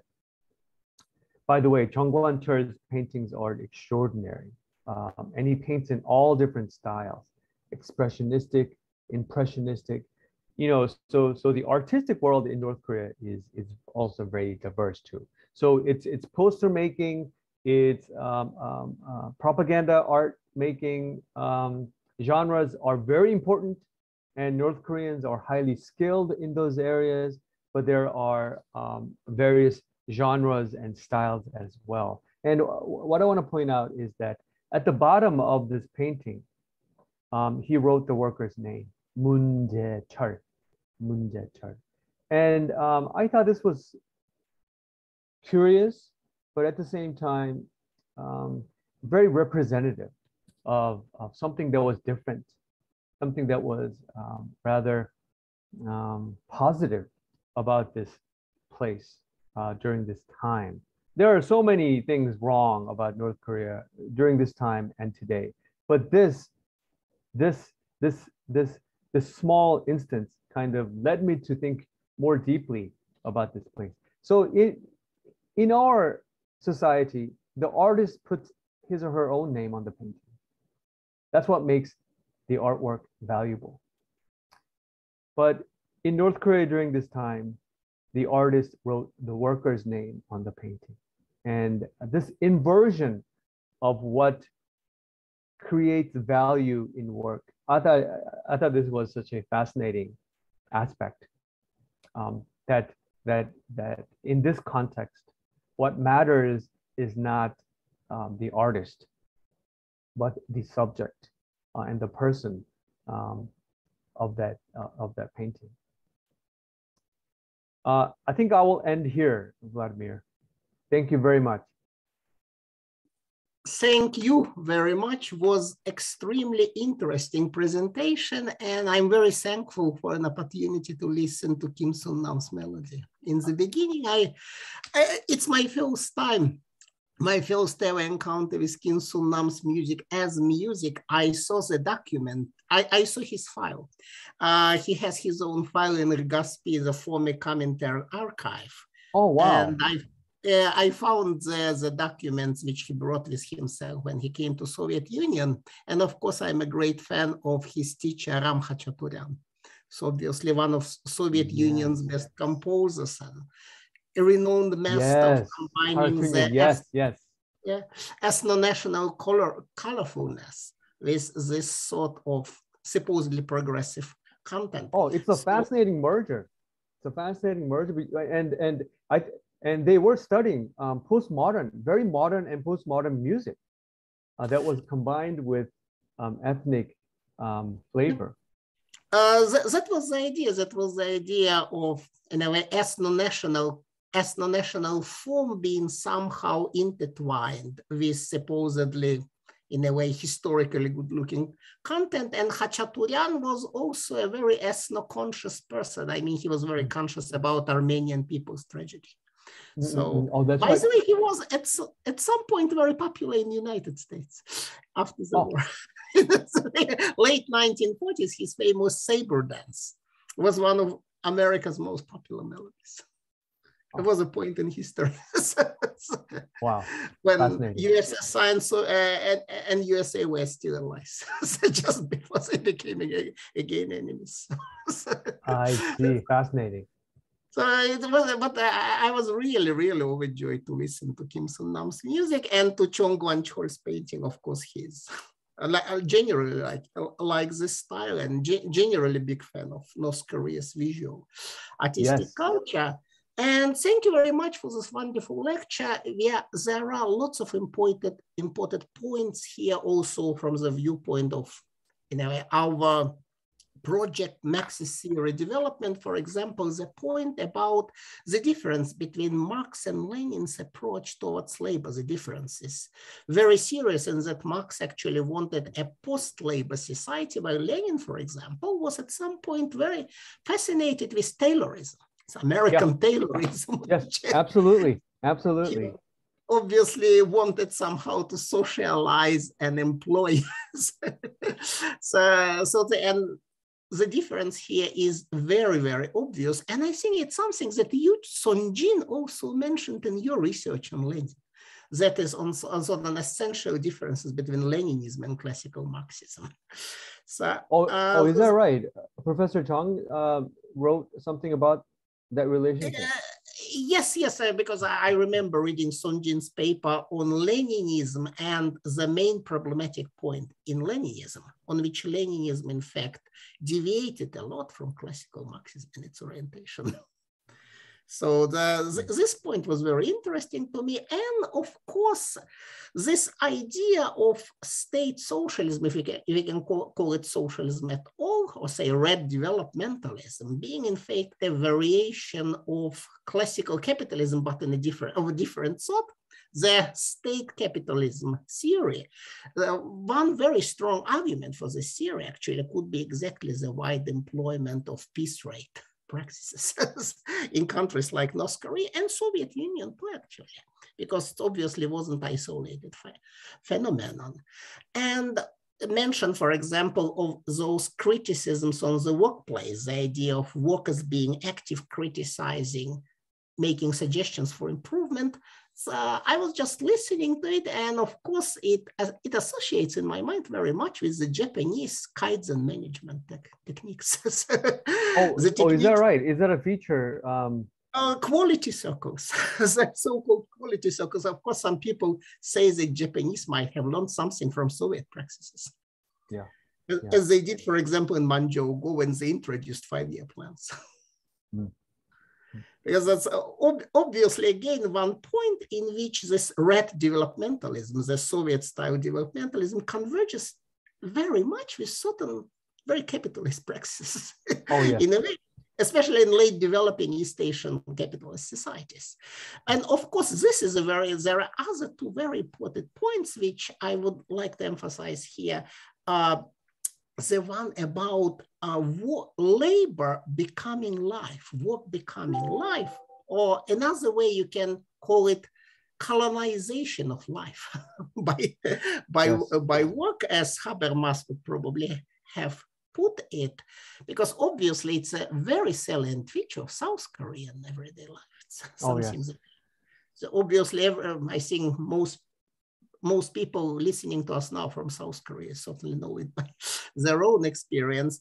by the way, Chung Kwan-cheol's paintings are extraordinary. And he paints in all different styles, expressionistic, impressionistic, so the artistic world in North Korea is also very diverse too. So it's poster making, it's propaganda art making. Genres are very important, and North Koreans are highly skilled in those areas, but there are various genres and styles as well. And what I want to point out is that at the bottom of this painting, he wrote the worker's name, 문제철. And I thought this was curious, but at the same time, very representative of something that was different, something that was rather positive about this place during this time. There are so many things wrong about North Korea during this time and today, but this small instance kind of led me to think more deeply about this place. So in our society, the artist puts his or her own name on the painting. That's what makes the artwork valuable. But in North Korea during this time, the artist wrote the worker's name on the painting. And this inversion of what creates value in work, I thought this was such a fascinating aspect. That in this context, what matters is not the artist, but the subject and the person of that painting. I think I will end here, Vladimir. Thank you very much. Thank you very much. It was extremely interesting presentation, and I'm very thankful for an opportunity to listen to Kim Sun-nam's melody. In the beginning, it's my first time. My first ever encounter with Kim Sun-nam's music as music. I saw the document. I saw his file. He has his own file in Rigaspi, the former Commentary archive. Oh, wow. And I found the documents which he brought with himself when he came to Soviet Union. And of course, I'm a great fan of his teacher, Ram Khachaturian. So obviously one of Soviet Union's best composers and a renowned master of combining the ethno-national colorfulness with this sort of supposedly progressive content. Oh, it's a fascinating merger. It's a fascinating merger, and they were studying postmodern, very modern and postmodern music that was combined with ethnic flavor. That was the idea. That was the idea of, in a way, ethno-national form being somehow intertwined with supposedly, in a way, historically good-looking content. And Khachaturian was also a very ethno-conscious person. I mean, he was very conscious about Armenian people's tragedy. So, by the way, he was at some point very popular in the United States after the war. In the late 1940s, his famous saber dance was one of America's most popular melodies. It was a point in history. Wow. When USSR and USA were still allies. So just before they became again enemies. I see, fascinating. So it was, but I was really, really overjoyed to listen to Kim Sun-nam's music and to Chung Kwan-cheol's painting. Of course, he's generally like this style and generally big fan of North Korea's visual artistic culture. And thank you very much for this wonderful lecture. There are lots of important points here also from the viewpoint of, our project Marxist theory development. For example, the point about the difference between Marx and Lenin's approach towards labor, the difference is very serious, in that Marx actually wanted a post-labor society, while Lenin, for example, was at some point very fascinated with Taylorism. It's American Taylorism. Yes, absolutely, absolutely. obviously wanted somehow to socialize and employ. The difference here is very, very obvious. And I think it's something that you, Sonjin, also mentioned in your research on Lenin. That is on sort of essential differences between Leninism and classical Marxism. So, is that right? Professor Chong wrote something about that relationship. Yes, because I remember reading Sonjin's paper on Leninism and the main problematic point in Leninism, on which Leninism, in fact, deviated a lot from classical Marxism in its orientation. So this point was very interesting to me. And of course, this idea of state socialism, if we can call it socialism at all, or say red developmentalism, being in fact a variation of classical capitalism, but in a different sort, the state capitalism theory. One very strong argument for this theory actually could be exactly the wide employment of piece rate practices in countries like North Korea and Soviet Union too, actually, because it obviously wasn't isolated phenomenon. And mention, for example, of those criticisms on the workplace, the idea of workers being active, criticizing, making suggestions for improvement. So I was just listening to it, and of course, it associates in my mind very much with the Japanese Kaizen management techniques. Is that right? Is that a feature? Quality circles, so-called quality circles. Of course, some people say that Japanese might have learned something from Soviet practices. Yeah. As they did, for example, in Manchukuo when they introduced 5-year plans. Because that's obviously, again, one point in which this red developmentalism, the Soviet-style developmentalism, converges very much with certain very capitalist practices. In a way, especially in late developing East Asian capitalist societies. And of course, there are other two very important points which I would like to emphasize here. The one about labor becoming life, work becoming life, or another way you can call it colonization of life by work, as Habermas would probably have put it, because obviously it's a very salient feature of South Korean everyday life. It's something that, so obviously, I think most people listening to us now from South Korea certainly know it by their own experience.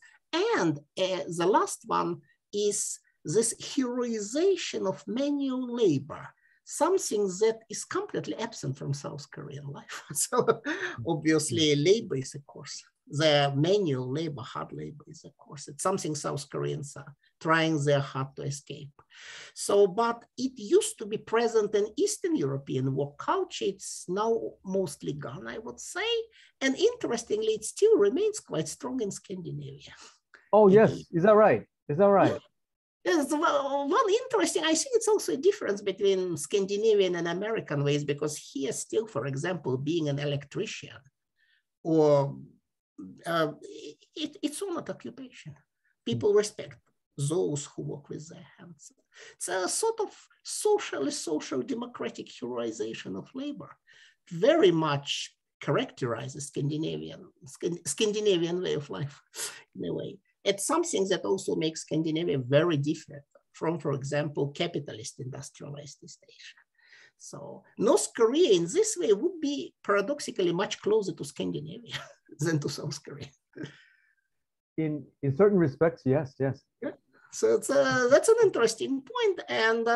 And the last one is this heroization of manual labor, something that is completely absent from South Korean life. So obviously labor is a course. The manual labor, hard labor is a course. It's something South Koreans are trying their hard to escape. So, but it used to be present in Eastern European work culture. It's now mostly gone, I would say. And interestingly, it still remains quite strong in Scandinavia. Oh, yes. Is that right? Is that right? Yes, one interesting, I think it's also a difference between Scandinavian and American ways, because here still, for example, being an electrician or it's not occupation. People respect those who work with their hands. It's a sort of social democratic heroization of labor, very much characterizes Scandinavian way of life in a way. It's something that also makes Scandinavia very different from, for example, capitalist industrialized East Asia. So North Korea in this way would be paradoxically much closer to Scandinavia than to South Korea. In certain respects, yes. Yeah. So that's an interesting point. And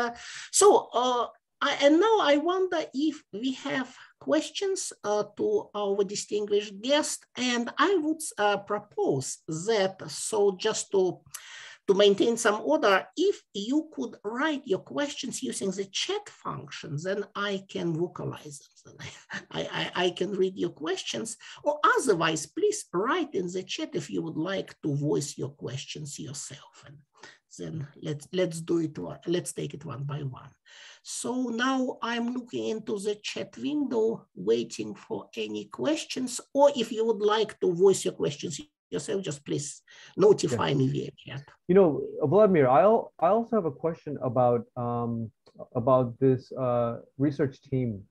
and now I wonder if we have questions to our distinguished guest. And I would propose that, so just to maintain some order, if you could write your questions using the chat function, then I can vocalize them. I can read your questions, or otherwise, please write in the chat if you would like to voice your questions yourself. And then let's do it. Let's take it one by one. So now I'm looking into the chat window, waiting for any questions, or if you would like to voice your questions yourself, just please notify me via chat. You know, Vladimir, I also have a question about this research team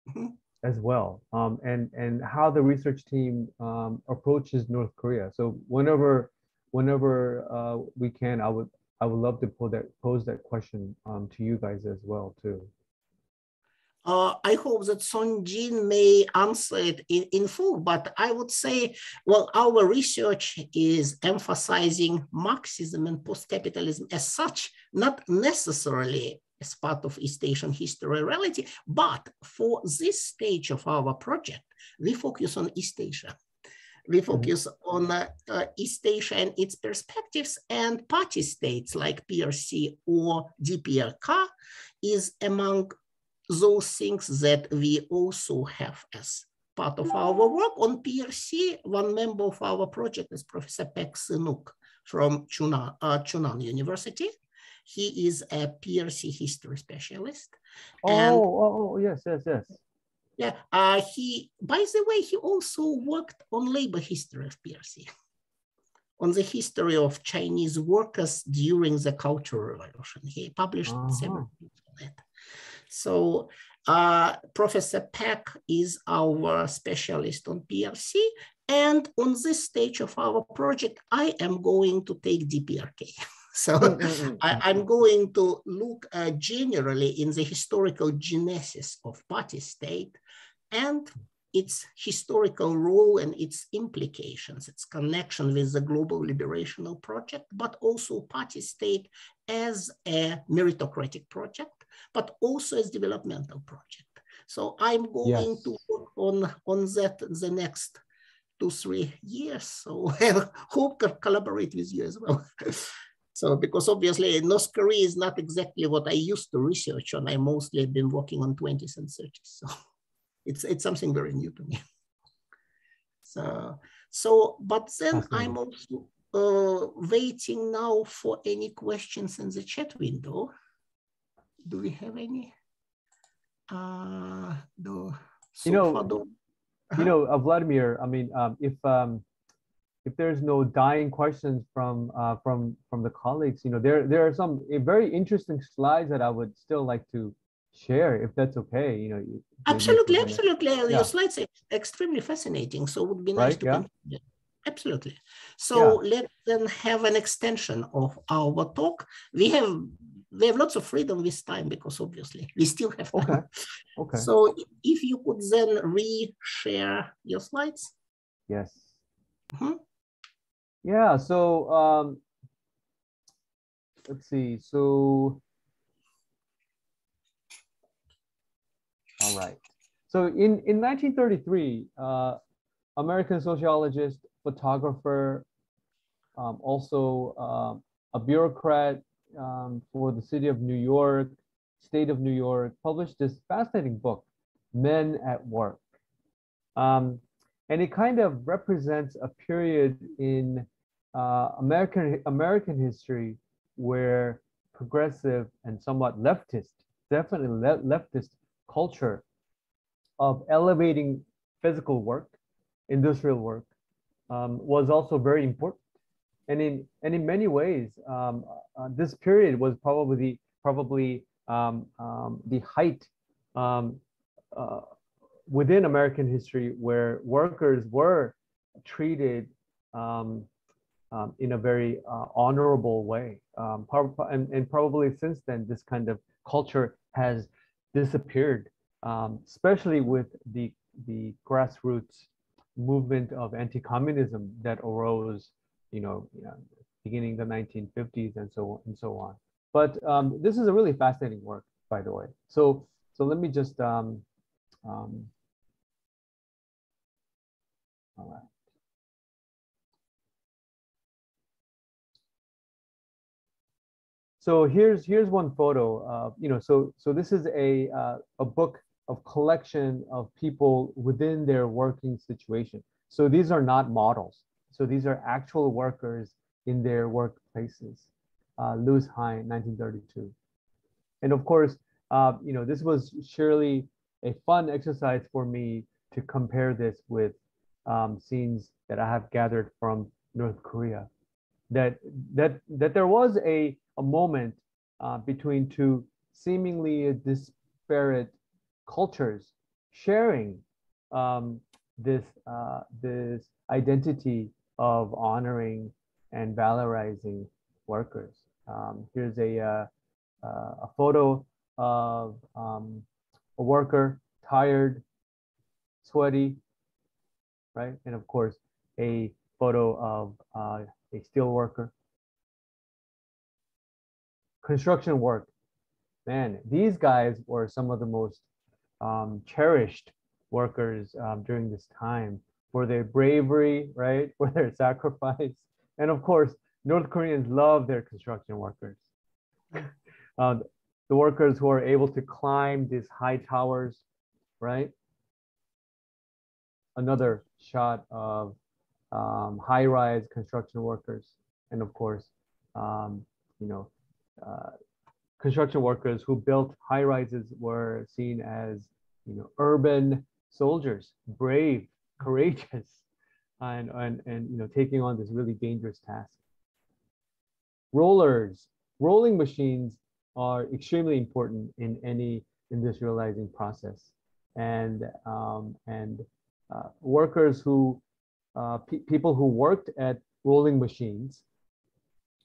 Mhm. as well, and how the research team approaches North Korea. So whenever we can, I would love to pose that question to you guys as well too. I hope that Son Jin may answer it in full, but I would say, well, our research is emphasizing Marxism and post-capitalism as such, not necessarily as part of East Asian history reality, but for this stage of our project, we focus on East Asia. We focus on East Asia and its perspectives, and party states like PRC or DPRK is among those things that we also have as part of our work. On PRC, one member of our project is Professor Pek Sinuk from Chunan University. He is a PRC history specialist. Yes. Yeah, by the way, he also worked on labor history of PRC, on the history of Chinese workers during the Cultural Revolution. He published several books on it. So Professor Peck is our specialist on PRC. And on this stage of our project, I am going to take DPRK. So I'm going to look generally in the historical genesis of party state and its historical role and its implications, its connection with the global liberational project, but also party state as a meritocratic project, but also as developmental project. So I'm going to work on that the next 2-3 years. So I hope to collaborate with you as well. So because obviously North Korea is not exactly what I used to research on. I mostly have been working on 20s and 30s. So it's something very new to me. So but then I'm also waiting now for any questions in the chat window. Do we have any? Vladimir, I mean, if there's no dying questions from the colleagues, there are some very interesting slides that I would still like to share, if that's okay. Absolutely. Your slides are extremely fascinating, so it would be nice to continue. Absolutely. So let's then have an extension of our talk. We have lots of freedom this time because obviously we still have time. Okay. So if you could then re-share your slides. Yes. Yeah. So let's see. So all right. So in 1933, American sociologist, photographer, also a bureaucrat for the city of New York, state of New York, published this fascinating book, Men at Work. And it kind of represents a period in American history where progressive and somewhat leftist, definitely leftist culture of elevating physical work, industrial work, was also very important. And in many ways, this period was probably the height within American history where workers were treated in a very honorable way. And probably since then, this kind of culture has disappeared, especially with the grassroots movement of anti-communism that arose, beginning the 1950s and so on. But this is a really fascinating work, by the way. So let me just all right. So here's one photo. So this is a book of collection of people within their working situation. So these are not models. So these are actual workers in their workplaces. Lewis Hine, 1932. And of course, this was surely a fun exercise for me to compare this with scenes that I have gathered from North Korea. That there was a moment between two seemingly disparate cultures sharing this identity of honoring and valorizing workers. Here's a photo of a worker, tired, sweaty, right? And of course, a photo of a steel worker. Construction work, man, these guys were some of the most cherished workers during this time for their bravery, right? For their sacrifice. And of course, North Koreans love their construction workers. The workers who are able to climb these high towers, right? Another shot of high-rise construction workers. And of course, construction workers who built high-rises were seen as, urban soldiers, brave, courageous, and taking on this really dangerous task. Rolling machines are extremely important in any industrializing process, and workers who people who worked at rolling machines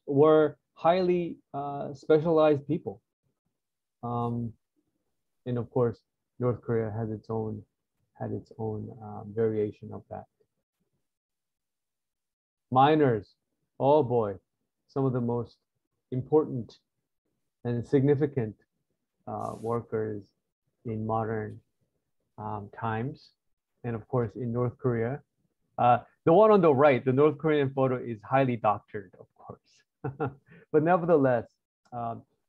were highly specialized people, and of course, North Korea had its own variation of that. Miners, oh boy, some of the most important and significant workers in modern times, and of course in North Korea. The one on the right, the North Korean photo, is highly doctored, of course. But nevertheless,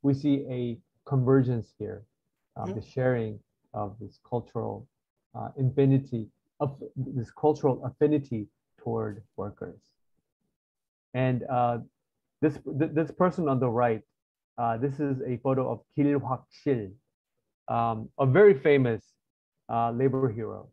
we see a convergence here, the sharing of this cultural affinity toward workers. And this person on the right, this is a photo of Kil Hwak-sil, a very famous labor hero.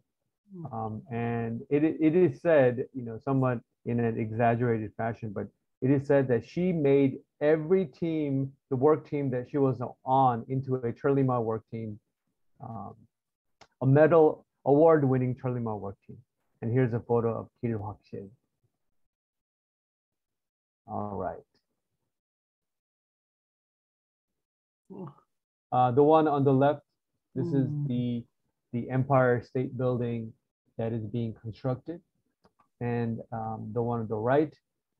And it is said, somewhat in an exaggerated fashion, but it is said that she made every team, the work team that she was on, into a Churlima work team, a medal award-winning Churlima work team. And here's a photo of Kil Hwak-sil. All right. The one on the left, this is the Empire State Building that is being constructed. And the one on the right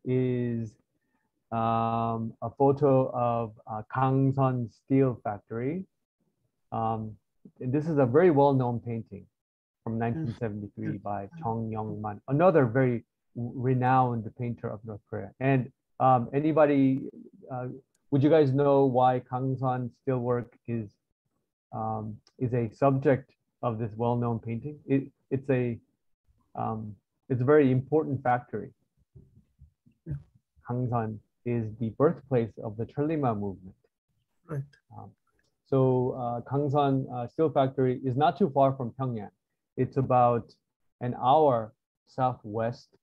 is a photo of Gangsan Steel Factory. And this is a very well-known painting from 1973 by Chung Young-man, another very renowned painter of North Korea. And anybody, would you guys know why Gangsan Steelwork is a subject of this well-known painting? It's a very important factory. Gangsan is the birthplace of the Churlima movement. Right. So Gangsan Steel Factory is not too far from Pyongyang. It's about an hour southwest,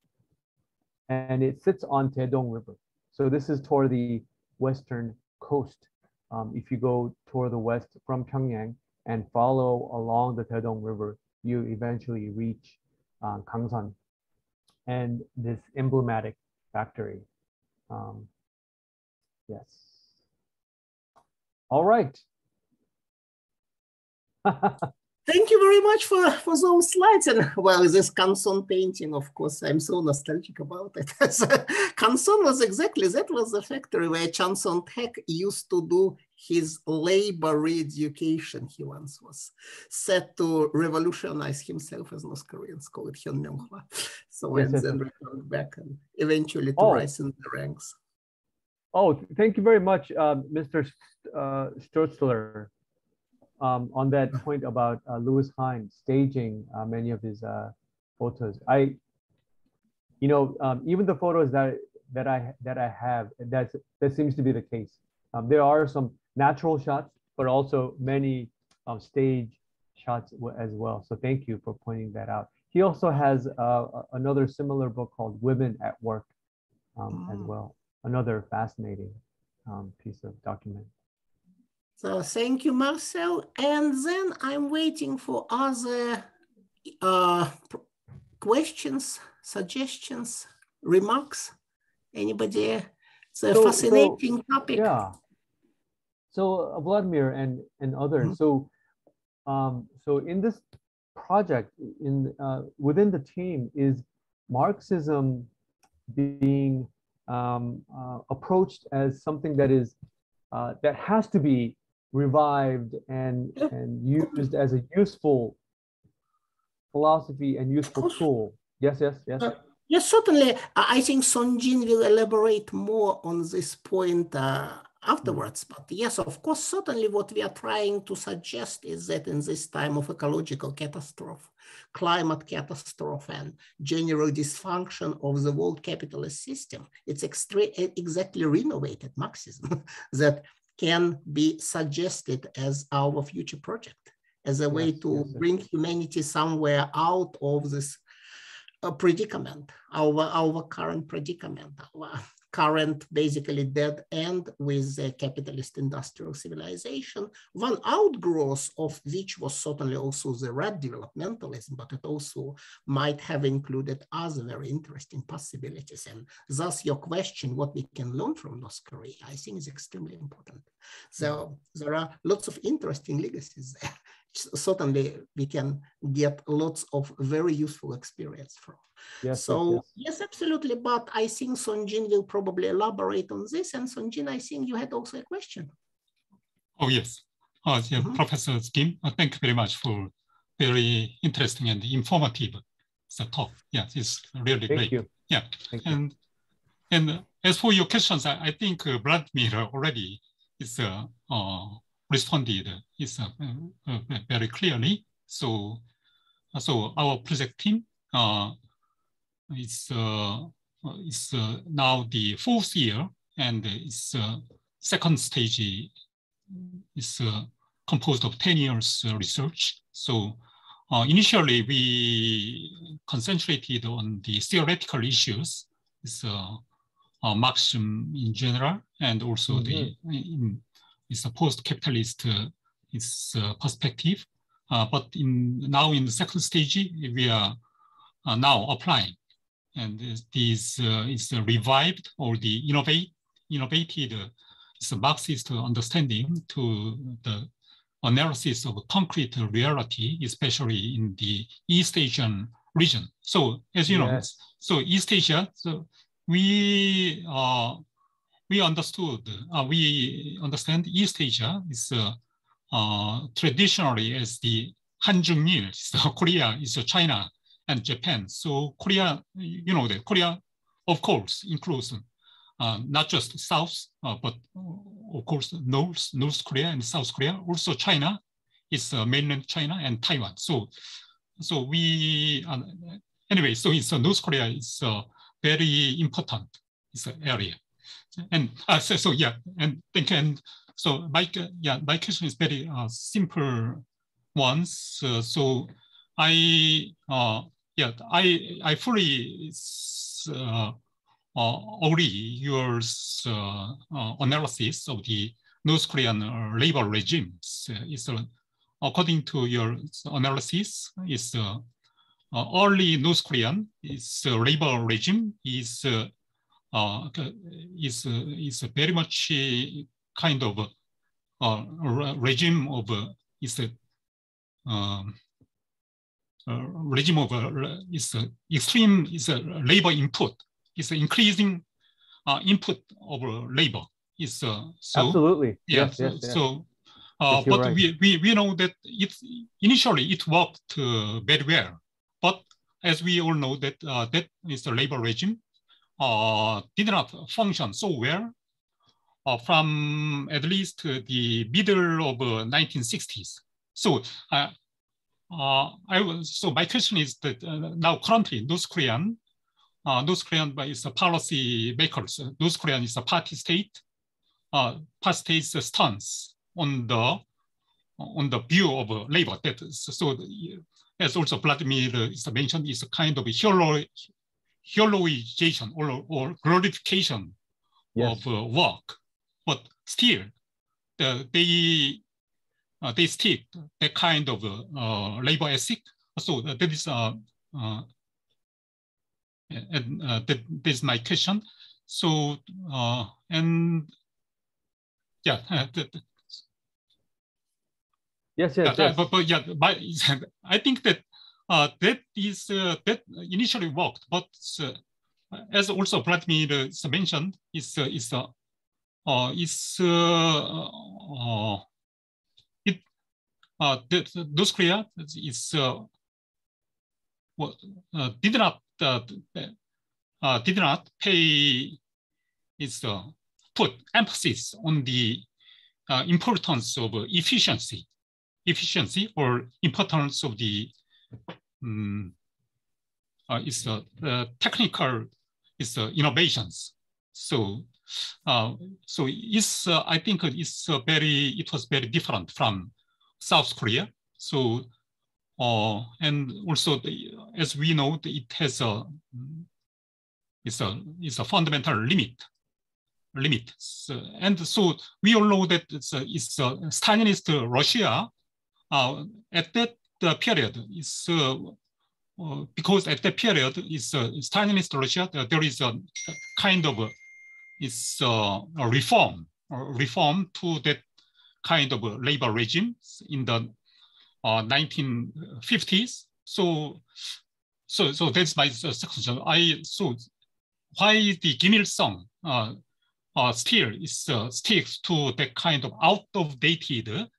and it sits on Taedong River. So this is toward the western coast. If you go toward the west from Pyongyang and follow along the Taedong River, you eventually reach Gangsan and this emblematic factory. Yes. All right. Thank you very much for those slides. And well, this Canson painting, of course, I'm so nostalgic about it. Canson was that was the factory where Chan Son-taek used to do his labor re-education. He once was set to revolutionize himself, as North Koreans call it, Hyun Myung-hwa. So yes, and then returned back and eventually to rise in the ranks. Oh, thank you very much, Mr. Sturzler. On that point about Louis Hine staging many of his photos, even the photos that I have, that seems to be the case. There are some natural shots, but also many stage shots as well. So thank you for pointing that out. He also has another similar book called Women at Work as well. Another fascinating piece of document. So thank you, Marcel. And then I'm waiting for other questions, suggestions, remarks. Anybody? It's a fascinating topic. Yeah. So Vladimir and others. So so in this project, within the team, is Marxism being approached as something that is that has to be revived and used as a useful philosophy and useful tool? Yes. Yes, certainly. I think Songjin will elaborate more on this point afterwards. But yes, of course, certainly what we are trying to suggest is that in this time of ecological catastrophe, climate catastrophe, and general dysfunction of the world capitalist system, it's exactly renovated Marxism that can be suggested as our future project, as a way to bring humanity somewhere out of this predicament, our current predicament, our current basically dead end with the capitalist industrial civilization, one outgrowth of which was certainly also the red developmentalism, but it also might have included other very interesting possibilities. And thus your question, what we can learn from North Korea, I think is extremely important. So there are lots of interesting legacies there. Certainly we can get lots of very useful experience from. Yes, absolutely. But I think Songjin will probably elaborate on this. And Songjin, I think you had also a question. Oh, yes. Professor Kim, thank you very much for very interesting and informative talk. Yeah, it's really great. Thank you. Yeah. And as for your questions, I think Vladimir already is responded very clearly. So our project team is now the 4th year, and its second stage is composed of 10 years research. So initially we concentrated on the theoretical issues, Marxism in general, and also it's a post-capitalist perspective. But now in the second stage, we are now applying, and this is revived or the innovated Marxist understanding to the analysis of concrete reality, especially in the East Asian region. So as you know, so East Asia, so we understand East Asia is traditionally as the Hanjunil, so Korea is China and Japan. So Korea, you know that Korea, of course, includes not just South, but of course North Korea and South Korea. Also China is mainland China and Taiwan. So we anyway. So it's North Korea is very important. It's an area, and so yeah, and thank you. And so my question is very simple ones. So I fully agree your analysis of the North Korean labor regimes. Is according to your analysis, is early North Korean labor regime is very much kind of regime of regime of extreme labor input. It's increasing input of labor. So absolutely yes. So but right. we know that initially it worked very well, but as we all know that that is the labor regime did not function so well from at least the middle of 1960s. So so my question is that now currently North Korean is a policy makers. North Korean is a party state's stance on the view of labor. That is, so as also Vladimir is mentioned, is a kind of a heroization or glorification of work, but still they stick that kind of labor ethic. So that is that is my question. So and yeah. Yes. But yeah, I think that that initially worked, but as also Vladimir mentioned, North Korea did not pay put emphasis on the importance of efficiency or importance of the technical innovations. So I think it was very different from South Korea. So and also as we know, it has it's a fundamental limit. So, and so we all know that it's Stalinist Russia at that period is because at that period is Stalinist Russia. There is a kind of a reform to that kind of labor regime in the 1950s. So that's my question. So why the Kim Il-sung still sticks to that kind of outdated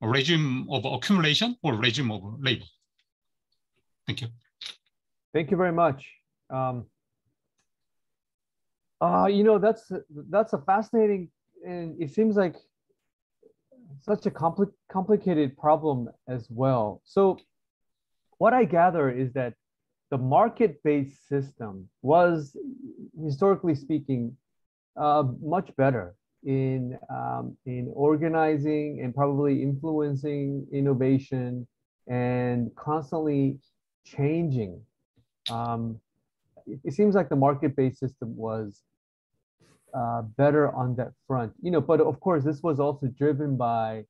regime of accumulation or regime of labor? Thank you. Thank you very much. You know, that's a fascinating, and it seems like such a complicated problem as well. So what I gather is that the market-based system was, historically speaking, much better in organizing and probably influencing innovation and constantly changing. It seems like the market-based system was better on that front, you know. But of course, this was also driven by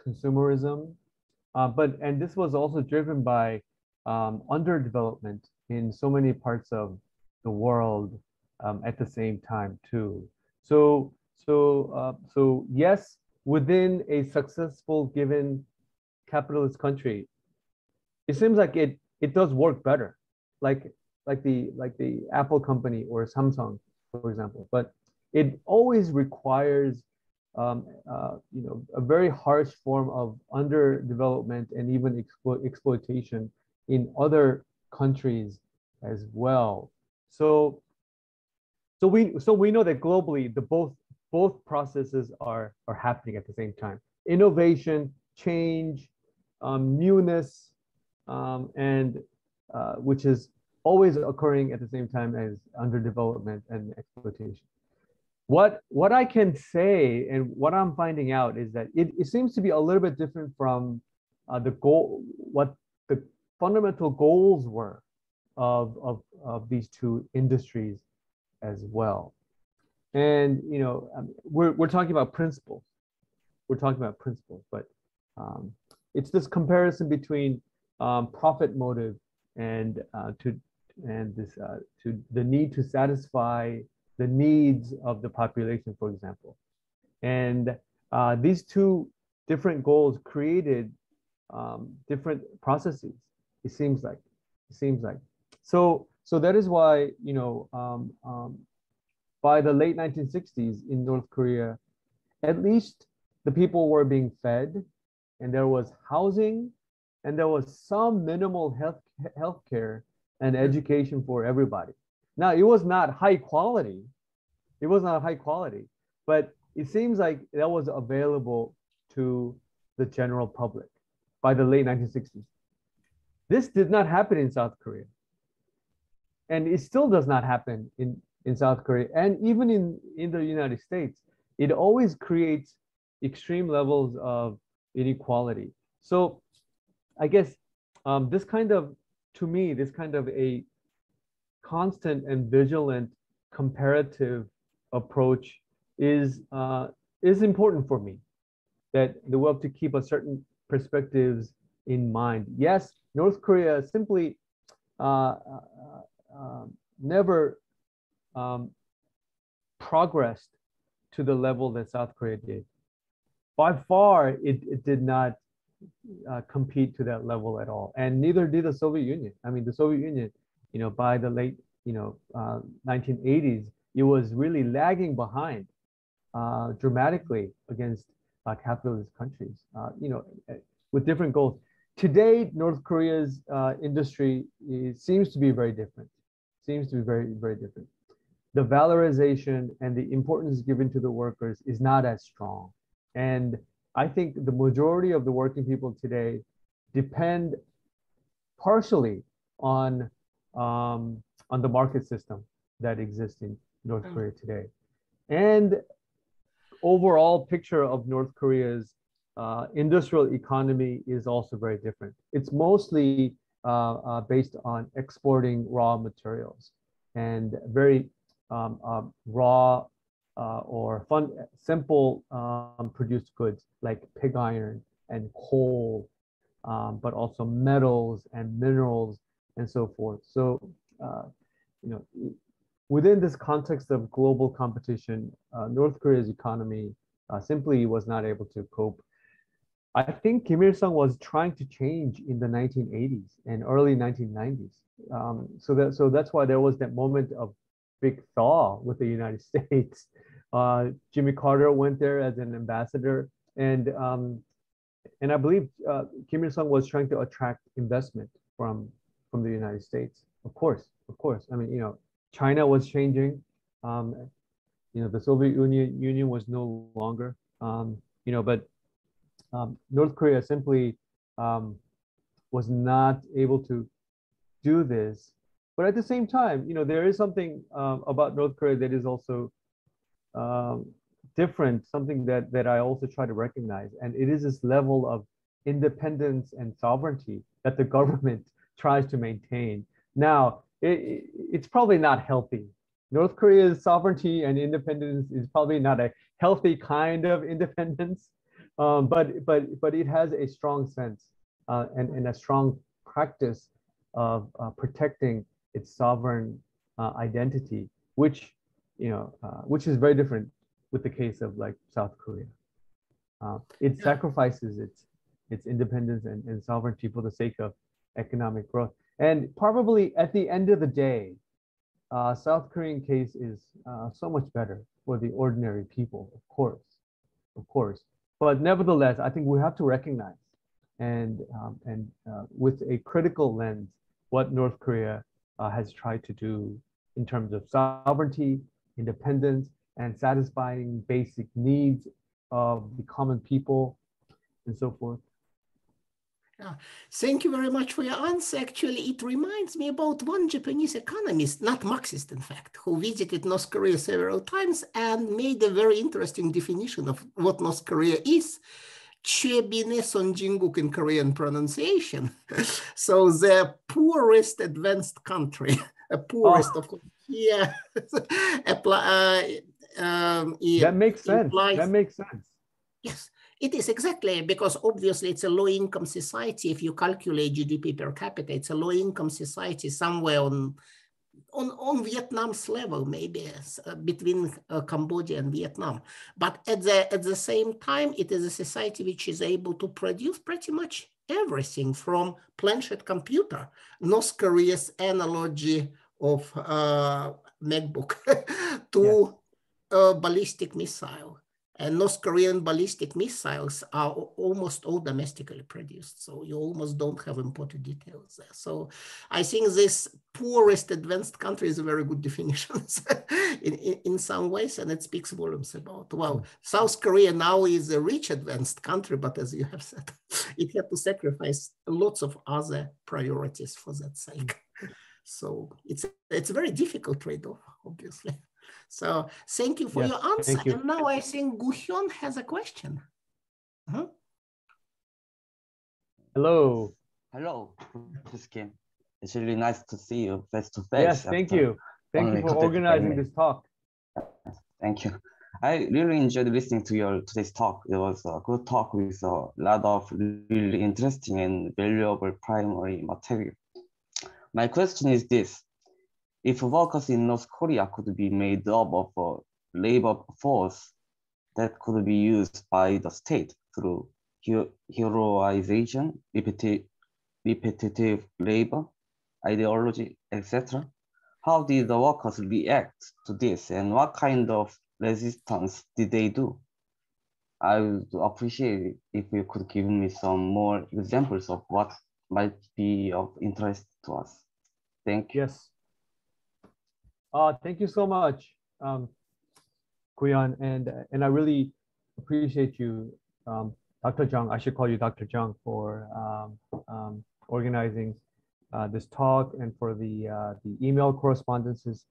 consumerism, and this was also driven by underdevelopment in so many parts of the world at the same time too. So yes, within a successful given capitalist country, it seems like it does work better, like the Apple company or Samsung, for example. But it always requires you know, a very harsh form of underdevelopment and even exploitation in other countries as well. So we know that globally both processes are happening at the same time. Innovation, change, newness, and which is always occurring at the same time as underdevelopment and exploitation. What I can say and what I'm finding out is that it seems to be a little bit different from what the fundamental goals were of these two industries as well. And you know, we're talking about principles. We're talking about principles, but it's this comparison between profit motive and to the need to satisfy the needs of the population, for example. And these two different goals created different processes. It seems like. So that is why, you know, by the late 1960s in North Korea, at least the people were being fed, and there was housing, and there was some minimal health care and education for everybody. Now, it was not high quality. It was not high quality, but it seems like that was available to the general public by the late 1960s. This did not happen in South Korea. And it still does not happen in South Korea. And even in the United States, it always creates extreme levels of inequality. So I guess this kind of a constant and vigilant comparative approach is is important for me, that we have to keep a certain perspectives in mind. Yes, North Korea simply never progressed to the level that South Korea did. By far, it did not compete to that level at all, and neither did the Soviet Union. I mean, the Soviet Union, by the late 1980s, it was really lagging behind dramatically against capitalist countries, with different goals. Today, North Korea's industry seems to be very different. Seems to be very, very different. The valorization and the importance given to the workers is not as strong. And I think the majority of the working people today depend partially on the market system that exists in North Korea today. And overall picture of North Korea's industrial economy is also very different. It's mostly based on exporting raw materials and very raw or simple produced goods like pig iron and coal, but also metals and minerals and so forth. So, within this context of global competition, North Korea's economy simply was not able to cope. I think Kim Il-sung was trying to change in the 1980s and early 1990s. So that's why there was that moment of big thaw with the United States. Jimmy Carter went there as an ambassador, and I believe Kim Il-sung was trying to attract investment from the United States. Of course. I mean, China was changing. The Soviet Union was no longer. But North Korea simply was not able to do this. But at the same time, there is something about North Korea that is also different, something that I also try to recognize. And it is this level of independence and sovereignty that the government tries to maintain. Now, it's probably not healthy. North Korea's sovereignty and independence is probably not a healthy kind of independence, but it has a strong sense and a strong practice of protecting its sovereign identity, which is very different with the case of like South Korea. It sacrifices its independence and sovereignty for the sake of economic growth. And probably at the end of the day, South Korean case is so much better for the ordinary people, of course. But nevertheless, I think we have to recognize and with a critical lens what North Korea has tried to do in terms of sovereignty, independence, and satisfying basic needs of the common people and so forth. Thank you very much for your answer. Actually, it reminds me about one Japanese economist, not Marxist, in fact, who visited North Korea several times and made a very interesting definition of what North Korea is. Chebine Sonjinguk in Korean pronunciation. So the poorest advanced country, a poorest of course. Yeah. That makes sense. That makes sense. Yes. It is exactly, because obviously it's a low-income society. If you calculate GDP per capita, it's a low-income society somewhere on Vietnam's level, maybe between Cambodia and Vietnam. But at the same time, it is a society which is able to produce pretty much everything from planchette computer, North Korea's analogy of MacBook, to ballistic missile. And North Korean ballistic missiles are almost all domestically produced. So you almost don't have imported details there. So I think this poorest advanced country is a very good definition in some ways, and it speaks volumes about, well, South Korea now is a rich advanced country, but as you have said, it had to sacrifice lots of other priorities for that sake. So it's a very difficult trade-off, obviously. So thank you for your answer. You. And now I think Gu-hyun has a question. Hello. Hello, Kim. It's really nice to see you face to face. Yes, thank you. Thank you for organizing this talk. Thank you. I really enjoyed listening to your today's talk. It was a good talk with a lot of really interesting and valuable primary material. My question is this: if workers in North Korea could be made up of a labor force that could be used by the state through heroization, repetitive labor, ideology, etc., how did the workers react to this, and what kind of resistance did they do? I would appreciate it if you could give me some more examples of what might be of interest to us. Thank you. Yes. Thank you so much, Kuyan, and I really appreciate you, Dr. Jung. I should call you Dr. Jung, for organizing this talk and for the email correspondences.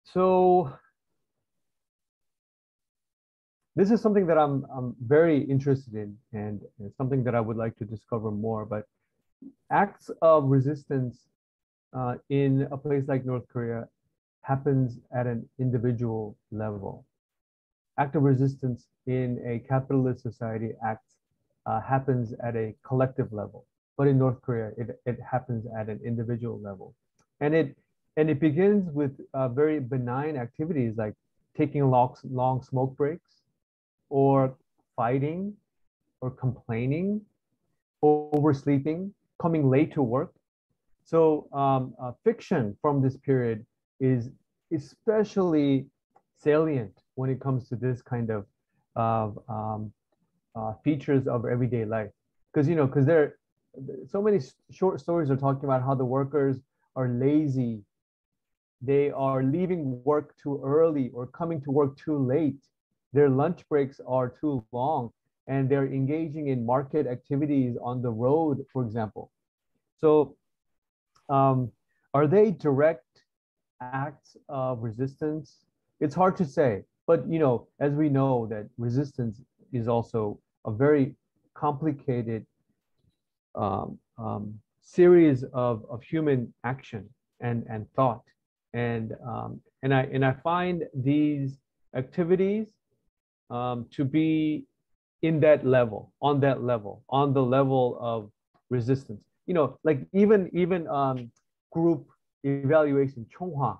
So this is something that I'm very interested in, and it's something that I would like to discover more. But acts of resistance in a place like North Korea happens at an individual level. Act of resistance in a capitalist society happens at a collective level. But in North Korea, it happens at an individual level. And it begins with very benign activities like taking long smoke breaks, or fighting, or complaining, oversleeping, coming late to work. So fiction from this period is especially salient when it comes to this kind of features of everyday life. Because there are so many short stories are talking about how the workers are lazy, they are leaving work too early or coming to work too late, their lunch breaks are too long, and they're engaging in market activities on the road, for example. So are they direct acts of resistance? It's hard to say, but as we know, that resistance is also a very complicated series of human action and thought, and I find these activities to be in that level, on the level of resistance. Like even group evaluation, Chonghwa.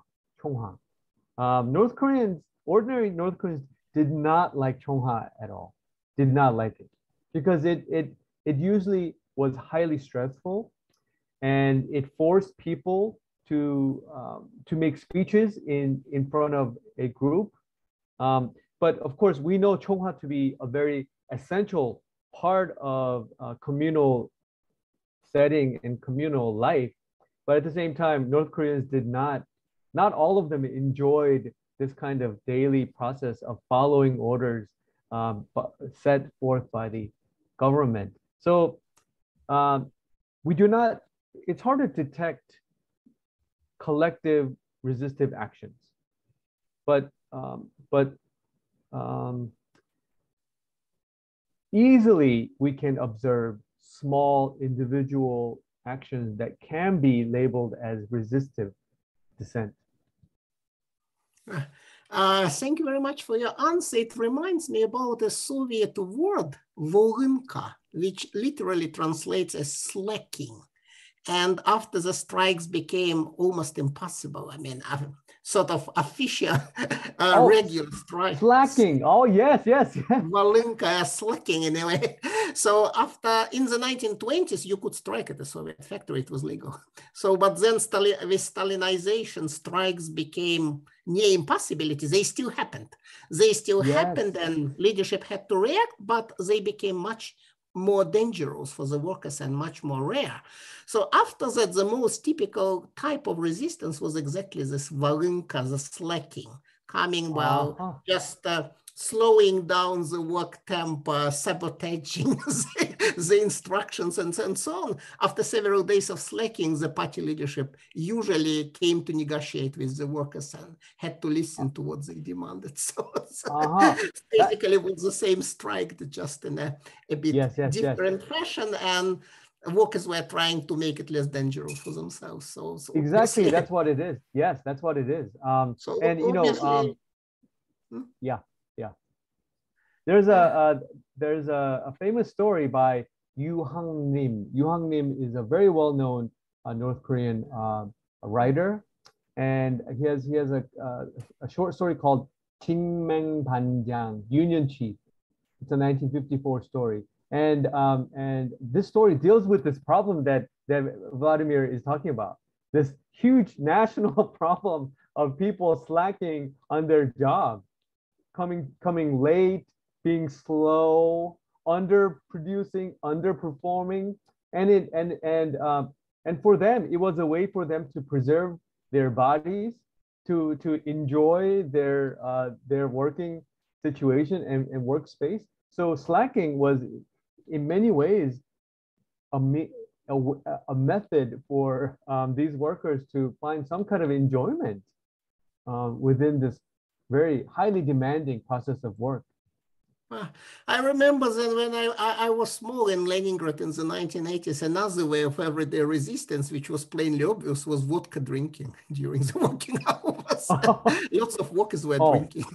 Ordinary North Koreans did not like Chonghwa at all, did not like it, because it usually was highly stressful, and it forced people to make speeches in front of a group. But of course, we know Chonghwa to be a very essential part of communal setting and communal life. But at the same time, North Koreans did not all of them enjoyed this kind of daily process of following orders set forth by the government. So it's hard to detect collective resistive actions, but easily we can observe small individual actions that can be labeled as resistive dissent. Thank you very much for your answer. It reminds me about a Soviet word, volynka, which literally translates as slacking. And after the strikes became almost impossible, I mean, sort of official regular strikes. Slacking, oh yes. Volynka, slacking in a way. So in the 1920s, you could strike at a Soviet factory, it was legal. So, but then with Stalinization, strikes became near impossibility. They still happened. Happened, and leadership had to react, but they became much more dangerous for the workers and much more rare. So after that, the most typical type of resistance was exactly this volynka, the slacking, coming while just slowing down the work tempo, sabotaging the instructions and so on. After several days of slacking, the party leadership usually came to negotiate with the workers and had to listen to what they demanded. So basically it was the same strike, just in a bit different fashion, and workers were trying to make it less dangerous for themselves. So exactly, that's what it is. Yes, that's what it is. Yeah. There's a famous story by Cheehyung Nim. Cheehyung Nim is a very well-known North Korean writer, and he has a short story called Kinmeng Banjang, Union Chief. It's a 1954 story, and this story deals with this problem that Vladimir is talking about. This huge national problem of people slacking on their job, coming late, being slow, underproducing, underperforming, and for them, it was a way for them to preserve their bodies, to enjoy their working situation and workspace. So slacking was, in many ways, a method for these workers to find some kind of enjoyment within this very highly demanding process of work. I remember that when I was small in Leningrad in the 1980s, another way of everyday resistance, which was plainly obvious, was vodka drinking during the working hours. Lots of workers were drinking.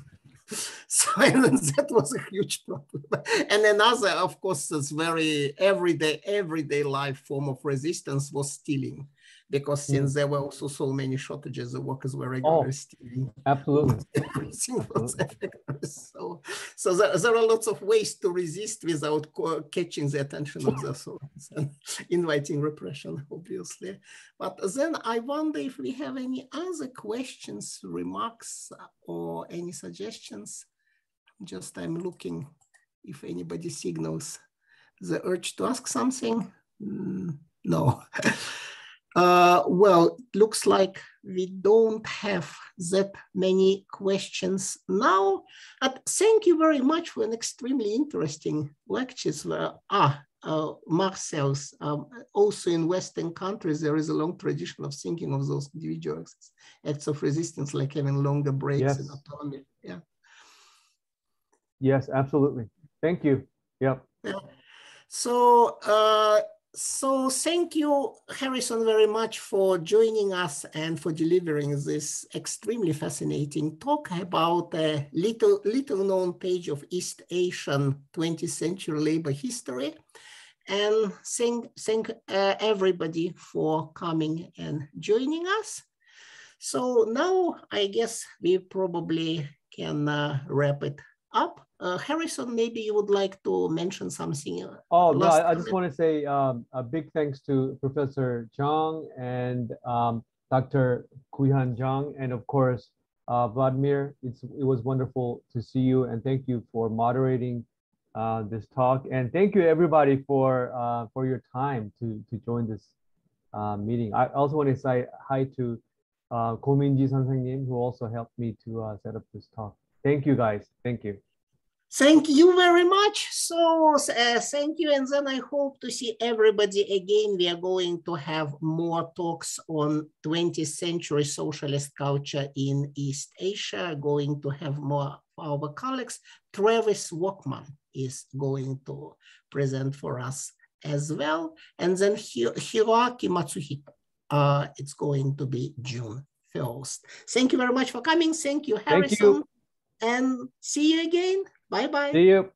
So that was a huge problem. And another, of course, this very everyday life form of resistance was stealing, because since there were also so many shortages, the workers were regularly stealing. Absolutely. Everything was affected. So there are lots of ways to resist without catching the attention of the authorities and inviting repression, obviously. But then I wonder if we have any other questions, remarks, or any suggestions. I'm looking if anybody signals the urge to ask something. No. Well, it looks like we don't have that many questions now. Thank you very much for an extremely interesting lectures. Marcel's, also in Western countries, there is a long tradition of thinking of those individual acts of resistance, like having longer breaks in autonomy. Yeah. Yes, absolutely. Thank you. Yep. Yeah. So thank you, Harrison, very much for joining us and for delivering this extremely fascinating talk about a little known page of East Asian 20th century labor history. And thank everybody for coming and joining us. So now I guess we probably can wrap it up. Harrison, maybe you would like to mention something. No, I just want to say a big thanks to Professor Jung and Dr. Kuihan Jung, and of course, Vladimir. It was wonderful to see you, and thank you for moderating this talk. And thank you everybody for your time to join this meeting. I also want to say hi to Ko Min-ji 선생님, who also helped me to set up this talk. Thank you guys. Thank you. Thank you very much. So thank you. And then I hope to see everybody again. We are going to have more talks on 20th century socialist culture in East Asia, going to have more of our colleagues. Travis Walkman is going to present for us as well. And then Hiroaki Matsuhito, it's going to be June 1st. Thank you very much for coming. Thank you, Harrison. Thank you. And see you again. Bye-bye. See you.